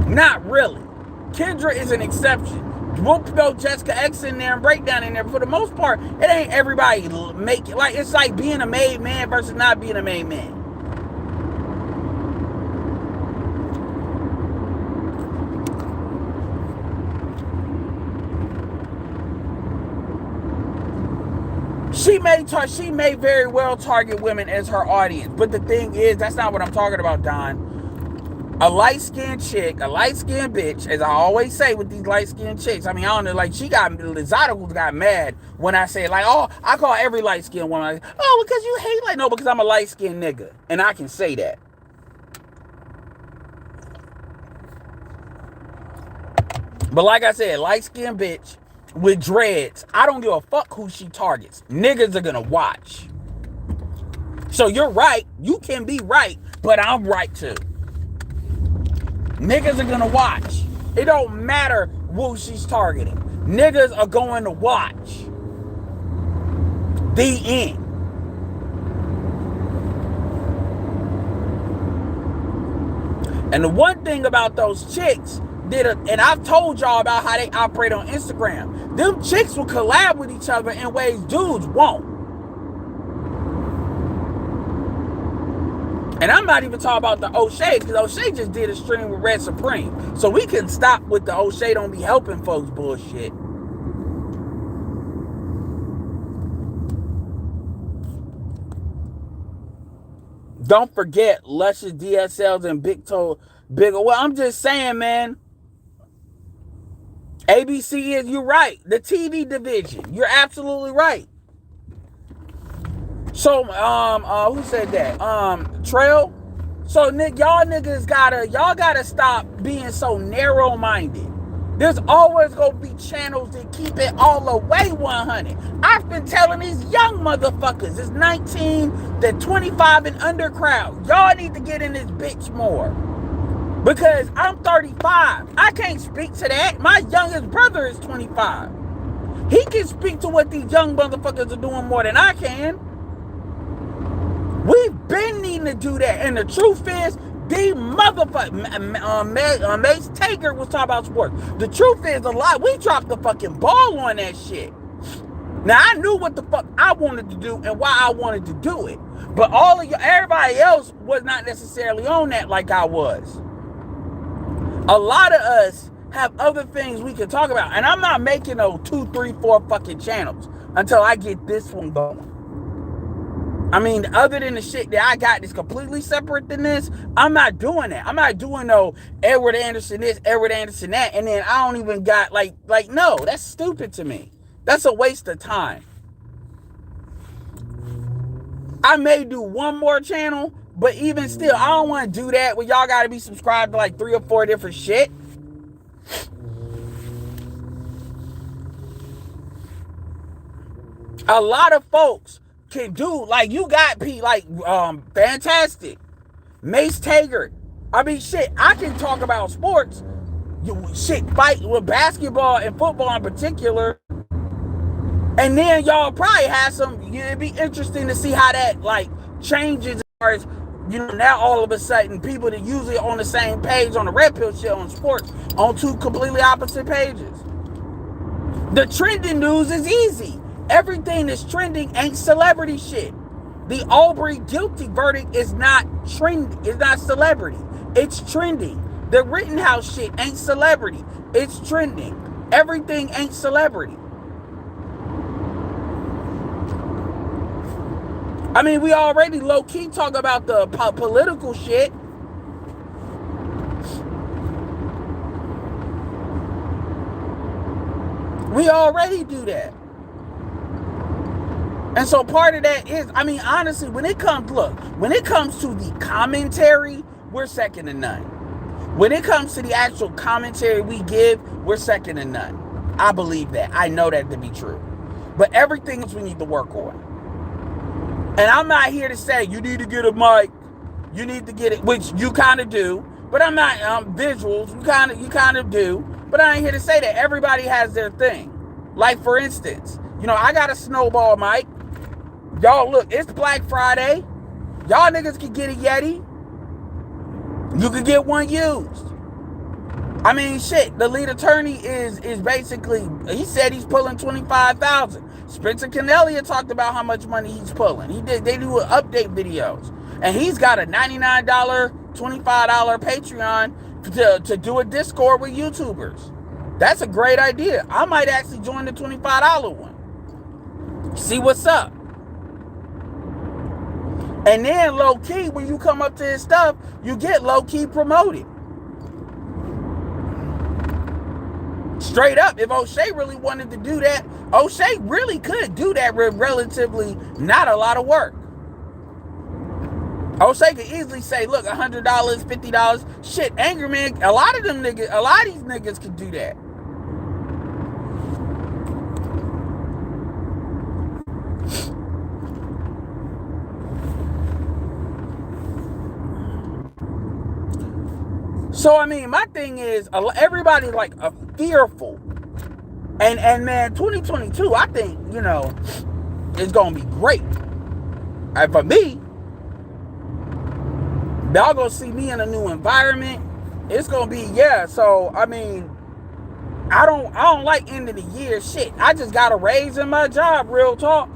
[SPEAKER 1] Not really. Kendra is an exception. We'll throw Jessica X in there and Breakdown in there, but for the most part, it ain't everybody make it. Like, it's like being a made man versus not being a made man. She may very well target women as her audience, but the thing is, that's not what I'm talking about, Don. A light-skinned chick, a light-skinned bitch, as I always say with these light-skinned chicks. I mean, I don't know, like, Lizardo got mad when I say, like, oh, I call every light-skinned woman, like, oh, because you hate light. No, because I'm a light-skinned nigga, and I can say that. But like I said, light-skinned bitch, with dreads. I don't give a fuck who she targets. Niggas are gonna watch. So you're right. You can be right, but I'm right too. Niggas are gonna watch. It don't matter who she's targeting. Niggas are going to watch. The end. And the one thing about those chicks, and I've told y'all about how they operate on Instagram. Them chicks will collab with each other in ways dudes won't. And I'm not even talking about the O'Shea, because O'Shea just did a stream with Red Supreme. So we can stop with the O'Shea don't be helping folks bullshit. Don't forget Luscious DSLs and Bigger. Well, I'm just saying, man. ABC is, you're right. The TV division. You're absolutely right. So, who said that? Trail. So, y'all niggas gotta stop being so narrow-minded. There's always gonna be channels that keep it all the way 100. I've been telling these young motherfuckers, it's 19 to 25 and under crowd. Y'all need to get in this bitch more. Because I'm 35. I can't speak to that. My youngest brother is 25. He can speak to what these young motherfuckers are doing more than I can. We've been needing to do that. And the truth is, the motherfucker, Mace Taker was talking about sports. The truth is, a lot, we dropped the fucking ball on that shit. Now, I knew what the fuck I wanted to do and why I wanted to do it. But everybody else was not necessarily on that like I was. A lot of us have other things we can talk about. And I'm not making no 2, 3, 4 fucking channels until I get this one going. I mean, other than the shit that I got that's completely separate than this, I'm not doing that. I'm not doing no Edward Anderson this, Edward Anderson that, and then I don't even got like no, that's stupid to me. That's a waste of time. I may do one more channel, but even still, I don't want to do that where y'all got to be subscribed to like 3 or 4 different shit. A lot of folks can do, like, you got Fantastic, Mace Taggart. I mean, shit, I can talk about sports, fight with basketball and football in particular, and then y'all probably have it'd be interesting to see how that, like, changes as far as, now all of a sudden, people that usually on the same page on the Red Pill shit on sports, on 2 completely opposite pages. The trending news is easy. Everything that's trending ain't celebrity shit. The Aubrey guilty verdict is not trend. It's not celebrity. It's trending. The Rittenhouse shit ain't celebrity. It's trending. Everything ain't celebrity. I mean, we already low-key talk about the political shit. We already do that. And so part of that is, I mean, honestly, when it comes to the commentary, we're second to none. When it comes to the actual commentary we give, we're second to none. I believe that. I know that to be true. But everything else we need to work on. And I'm not here to say you need to get a mic, you need to get it, which you kind of do. But I'm not visuals. You kind of do. But I ain't here to say that. Everybody has their thing. Like, for instance, I got a snowball mic. Y'all, look, it's Black Friday. Y'all niggas can get a Yeti. You can get one used. I mean, shit, the lead attorney is basically, he said he's pulling $25,000. Spencer Cornelia talked about how much money he's pulling. They do update videos. And he's got a $99, $25 Patreon to do a Discord with YouTubers. That's a great idea. I might actually join the $25 one. See what's up. And then low-key, when you come up to his stuff, you get low-key promoted. Straight up, if O'Shea really wanted to do that, O'Shea really could do that with relatively not a lot of work. O'Shea could easily say, look, $100, $50. Shit, Angry Man, a lot of these niggas could do that. So I mean, my thing is, everybody's like fearful, and man, 2022, I think it's gonna be great. And for me, y'all gonna see me in a new environment. It's gonna be So I mean, I don't like end of the year shit. I just got a raise in my job. Real talk.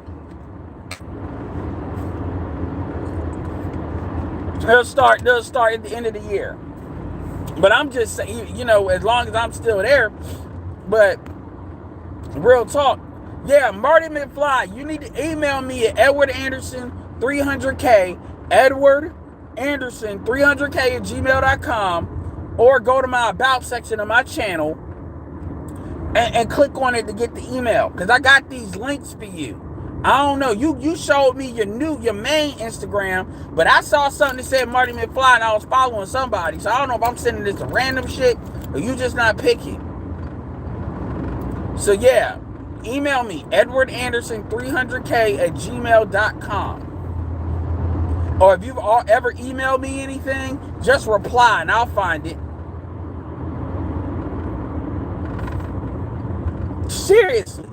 [SPEAKER 1] They'll start at the end of the year. But I'm just saying, as long as I'm still there. But real talk, Marty McFly, you need to email me at Edward Anderson 300K, Edward Anderson 300K at gmail.com, or go to my about section of my channel and click on it to get the email, because I got these links for you. I don't know. You showed me your main Instagram, but I saw something that said Marty McFly and I was following somebody. So I don't know if I'm sending this to random shit or you just not picking. So email me, edwardanderson300k at gmail.com. Or if you've ever emailed me anything, just reply and I'll find it. Seriously.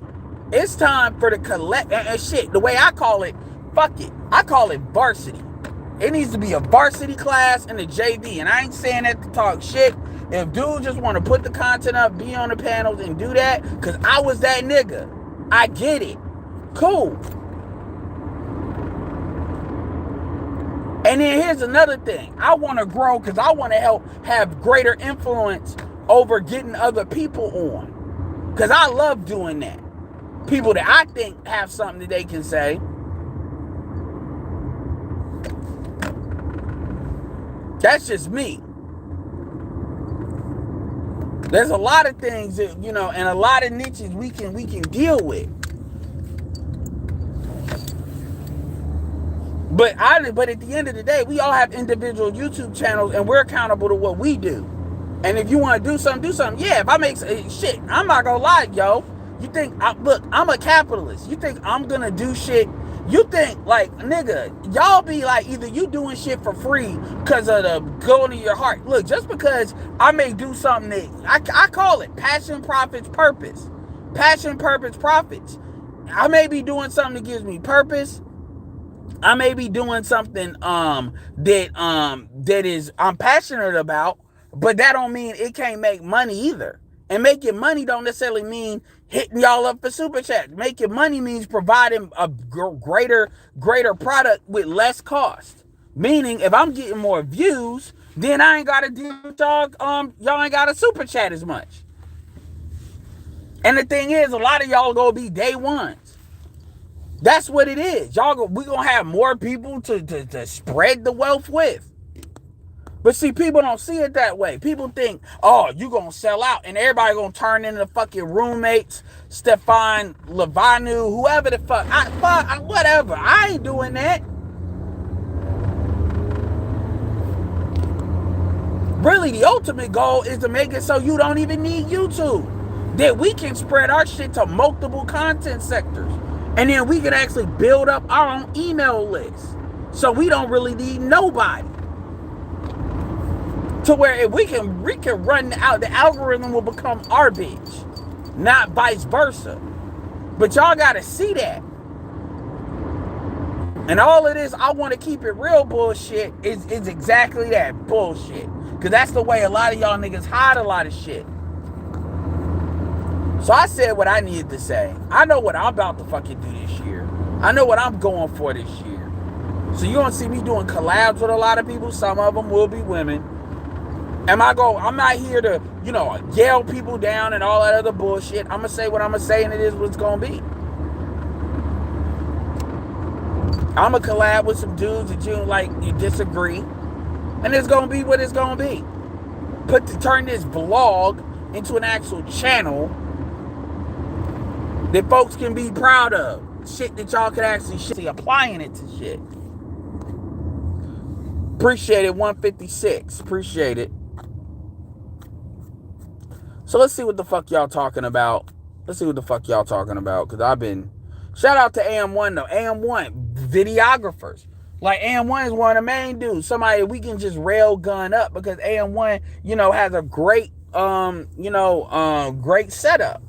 [SPEAKER 1] It's time for the collect and shit. The way I call it, fuck it. I call it varsity. It needs to be a varsity class and a JV. And I ain't saying that to talk shit. If dudes just want to put the content up, be on the panels and do that, because I was that nigga. I get it. Cool. And then here's another thing. I want to grow because I want to help have greater influence over getting other people on. Because I love doing that. People that I think have something that they can say. That's just me. There's a lot of things that, and a lot of niches we can deal with. But at the end of the day, we all have individual YouTube channels and we're accountable to what we do. And if you want to do something. Yeah, if I make shit, I'm not gonna lie, yo. You think, look, I'm a capitalist. You think I'm gonna do shit? You think, like, nigga, y'all be like, either you doing shit for free because of the going to your heart. Look, just because I may do something that, I call it passion, profits, purpose. Passion, purpose, profits. I may be doing something that gives me purpose. I may be doing something that is I'm passionate about, but that don't mean it can't make money either. And making money don't necessarily mean hitting y'all up for super chat. Making money means providing a greater product with less cost. Meaning, if I'm getting more views, then I ain't gotta deal with y'all. Y'all ain't gotta super chat as much. And the thing is, a lot of y'all gonna be day ones. That's what it is. We gonna have more people to spread the wealth with. But see, people don't see it that way. People think, oh, you gonna sell out and everybody gonna turn into fucking roommates, Stefan Levanu, whoever the fuck. Whatever. I ain't doing that. Really, the ultimate goal is to make it so you don't even need YouTube. That we can spread our shit to multiple content sectors. And then we can actually build up our own email list. So we don't really need nobody. To where if we can run out, the algorithm will become our bitch, not vice versa. But y'all gotta see that. And all of this, I want to keep it real bullshit, is exactly that bullshit. Because that's the way a lot of y'all niggas hide a lot of shit. So I said what I needed to say. I know what I'm about to fucking do this year. I know what I'm going for this year. So you're gonna see me doing collabs with a lot of people. Some of them will be women. I'm not here to, yell people down and all that other bullshit. I'm gonna say what I'm gonna say, and it is what it's gonna be. I'm gonna collab with some dudes that you disagree, and it's gonna be what it's gonna be. Turn this vlog into an actual channel that folks can be proud of. Shit that y'all can actually see applying it to shit. Appreciate it, 156. Appreciate it. So let's see what the fuck y'all talking about. Because Shout out to AM1 though. AM1, videographers. Like AM1 is one of the main dudes. Somebody we can just rail gun up because AM1, has a great great setup.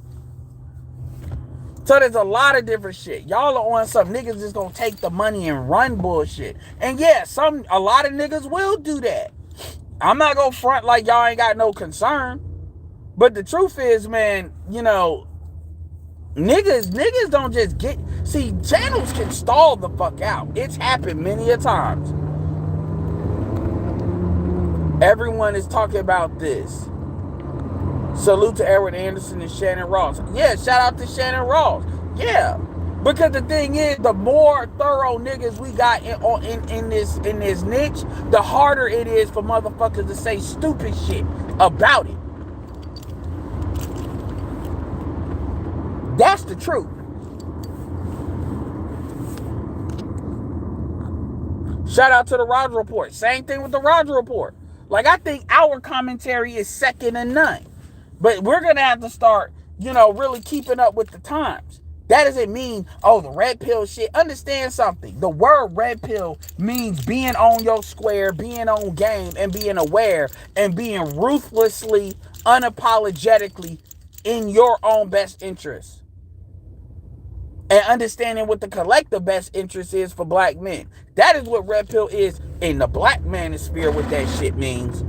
[SPEAKER 1] So there's a lot of different shit. Y'all are on some niggas just gonna take the money and run bullshit. And yeah, a lot of niggas will do that. I'm not gonna front like y'all ain't got no concern. But the truth is, man, niggas don't just get. See, channels can stall the fuck out. It's happened many a times. Everyone is talking about this. Salute to Edward Anderson and Shannon Ross. Yeah, shout out to Shannon Ross. Yeah, because the thing is, the more thorough niggas we got in this niche, the harder it is for motherfuckers to say stupid shit about it. That's the truth. Shout out to the Roger Report. Same thing with the Roger Report. Like, I think our commentary is second to none. But we're going to have to start, really keeping up with the times. That doesn't mean, the red pill shit. Understand something. The word red pill means being on your square, being on game, and being aware, and being ruthlessly, unapologetically in your own best interest. And understanding what the collective best interest is for black men. That is what red pill is in the black manosphere, what that shit means.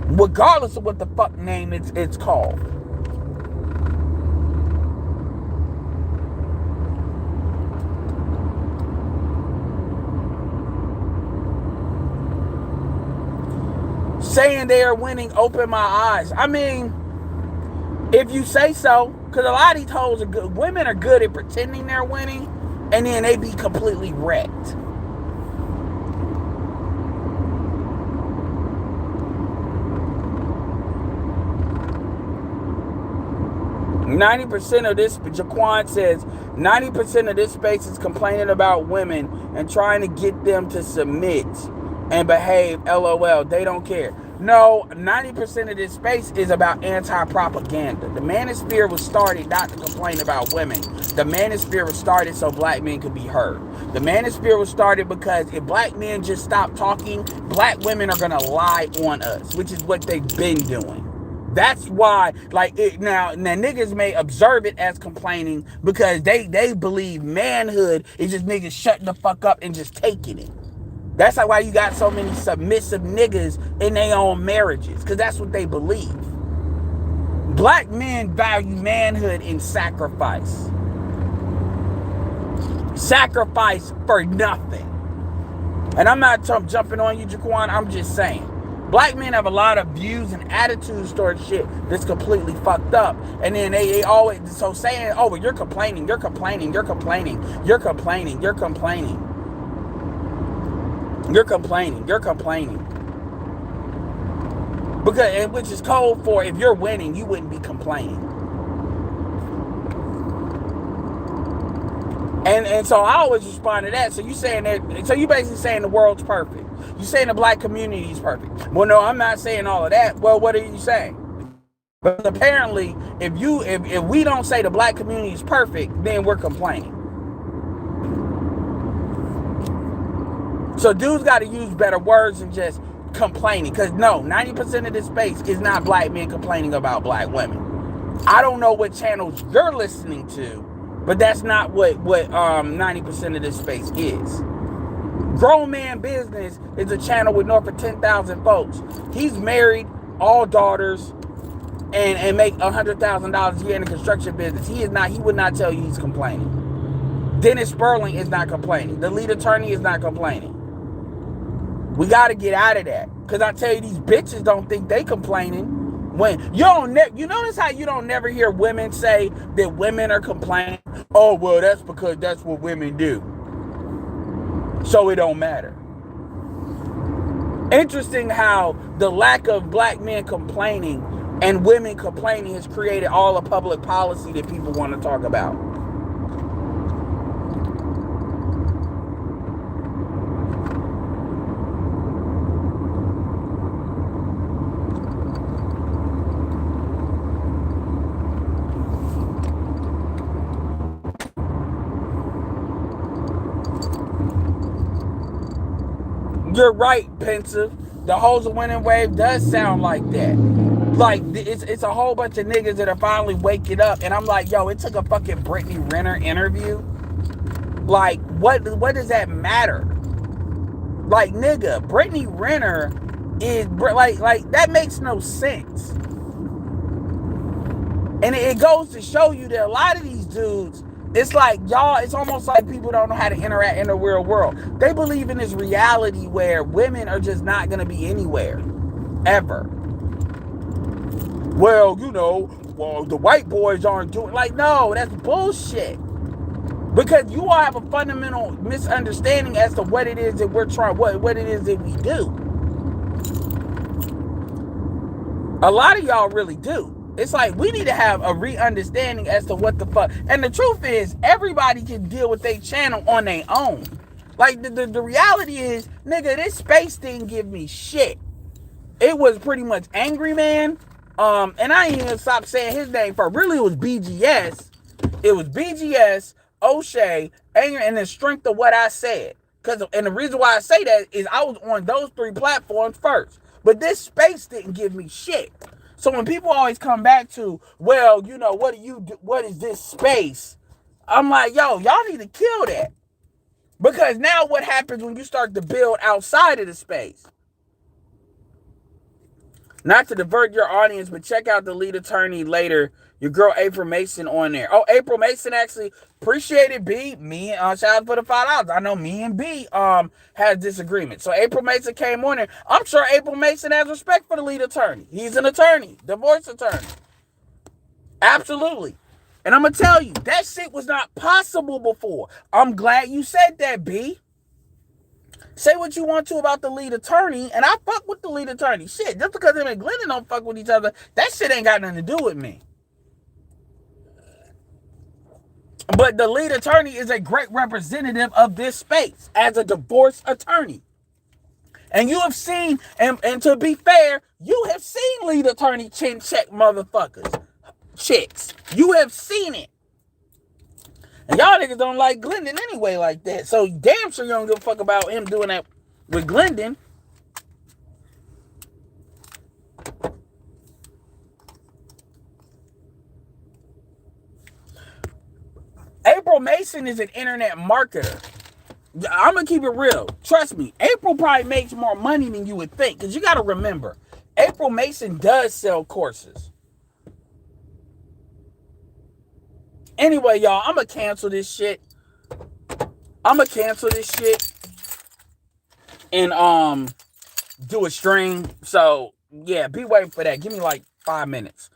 [SPEAKER 1] Regardless of what the fuck name it's called. Saying they are winning opened my eyes. I mean, if you say so, because a lot of these hoes are good. Women are good at pretending they're winning, and then they be completely wrecked. %of this, Jaquan says, 90% of this space is complaining about women and trying to get them to submit and behave. LOL, they don't care. No, 90% of this space is about anti-propaganda. The manosphere was started not to complain about women. The manosphere was started so black men could be heard. The manosphere was started because if black men just stop talking, black women are going to lie on us, which is what they've been doing. That's why, now niggas may observe it as complaining because they believe manhood is just niggas shutting the fuck up and just taking it. That's why you got so many submissive niggas in their own marriages, because that's what they believe. Black men value manhood in sacrifice. Sacrifice for nothing. And I'm not jumping on you, Jaquan. I'm just saying. Black men have a lot of views and attitudes towards shit that's completely fucked up. And then they always, so saying, well, you're complaining. You're complaining. Because, which is code for if you're winning, you wouldn't be complaining. And so I always respond to that. So you saying that, so you basically saying the world's perfect. You saying the black community is perfect. Well, no, I'm not saying all of that. Well, what are you saying? But apparently, if we don't say the black community is perfect, then we're complaining. So dudes got to use better words than just complaining. Because no, 90% of this space is not black men complaining about black women. I don't know what channels you're listening to, but that's not what 90% of this space is. Grown Man Business is a channel with north of 10,000 folks. He's married, all daughters, and make $100,000 a year in the construction business. He would not tell you he's complaining. Dennis Sperling is not complaining. The lead attorney is not complaining. We got to get out of that. Because I tell you, these bitches don't think they complaining. When you notice how you don't never hear women say that women are complaining. Oh, well, that's because that's what women do. So it don't matter. Interesting how the lack of black men complaining and women complaining has created all the public policy that people want to talk about. You're right, Pensive. The Hoes of Winning Wave does sound like that. Like, it's a whole bunch of niggas that are finally waking up, and I'm like, yo, it took a fucking Brittany Renner interview. Like, what does that matter? Like, nigga, Brittany Renner is like that makes no sense. And it goes to show you that a lot of these dudes, it's like, y'all, it's almost like people don't know how to interact in the real world. They believe in this reality where women are just not going to be anywhere, ever. Well, the white boys aren't doing, like, no, that's bullshit. Because you all have a fundamental misunderstanding as to what it is that we're trying, what it is that we do. A lot of y'all really do. It's like we need to have a re-understanding as to what the fuck. And the truth is, everybody can deal with their channel on their own. Like, the reality is, nigga, this space didn't give me shit. It was pretty much Angry Man. And I ain't even stop saying his name for. Really, it was BGS. It was BGS, O'Shea, Angry, and the strength of what I said. And the reason why I say that is I was on those 3 platforms first. But this space didn't give me shit. So when people always come back to, well, what do you do? What is this space? I'm like, yo, y'all need to kill that. Because now what happens when you start to build outside of the space? Not to divert your audience, but check out the lead attorney later. Your girl April Mason on there. Oh, April Mason, actually, appreciate it, B. Me, shout out for the $5. I know me and B has disagreement. So April Mason came on there. I'm sure April Mason has respect for the lead attorney. He's an attorney, divorce attorney. Absolutely. And I'm going to tell you, that shit was not possible before. I'm glad you said that, B. Say what you want to about the lead attorney, and I fuck with the lead attorney. Shit, just because him and Glendon don't fuck with each other, that shit ain't got nothing to do with me. But the lead attorney is a great representative of this space as a divorce attorney. And you have seen, and to be fair, you have seen lead attorney chin check motherfuckers. Chicks. You have seen it. And y'all niggas don't like Glendon anyway like that. So damn sure you don't give a fuck about him doing that with Glendon. April Mason is an internet marketer. I'm going to keep it real. Trust me, April probably makes more money than you would think. Because you got to remember, April Mason does sell courses. Anyway, y'all, I'm going to cancel this shit. And do a stream. So, yeah, be waiting for that. Give me like 5 minutes.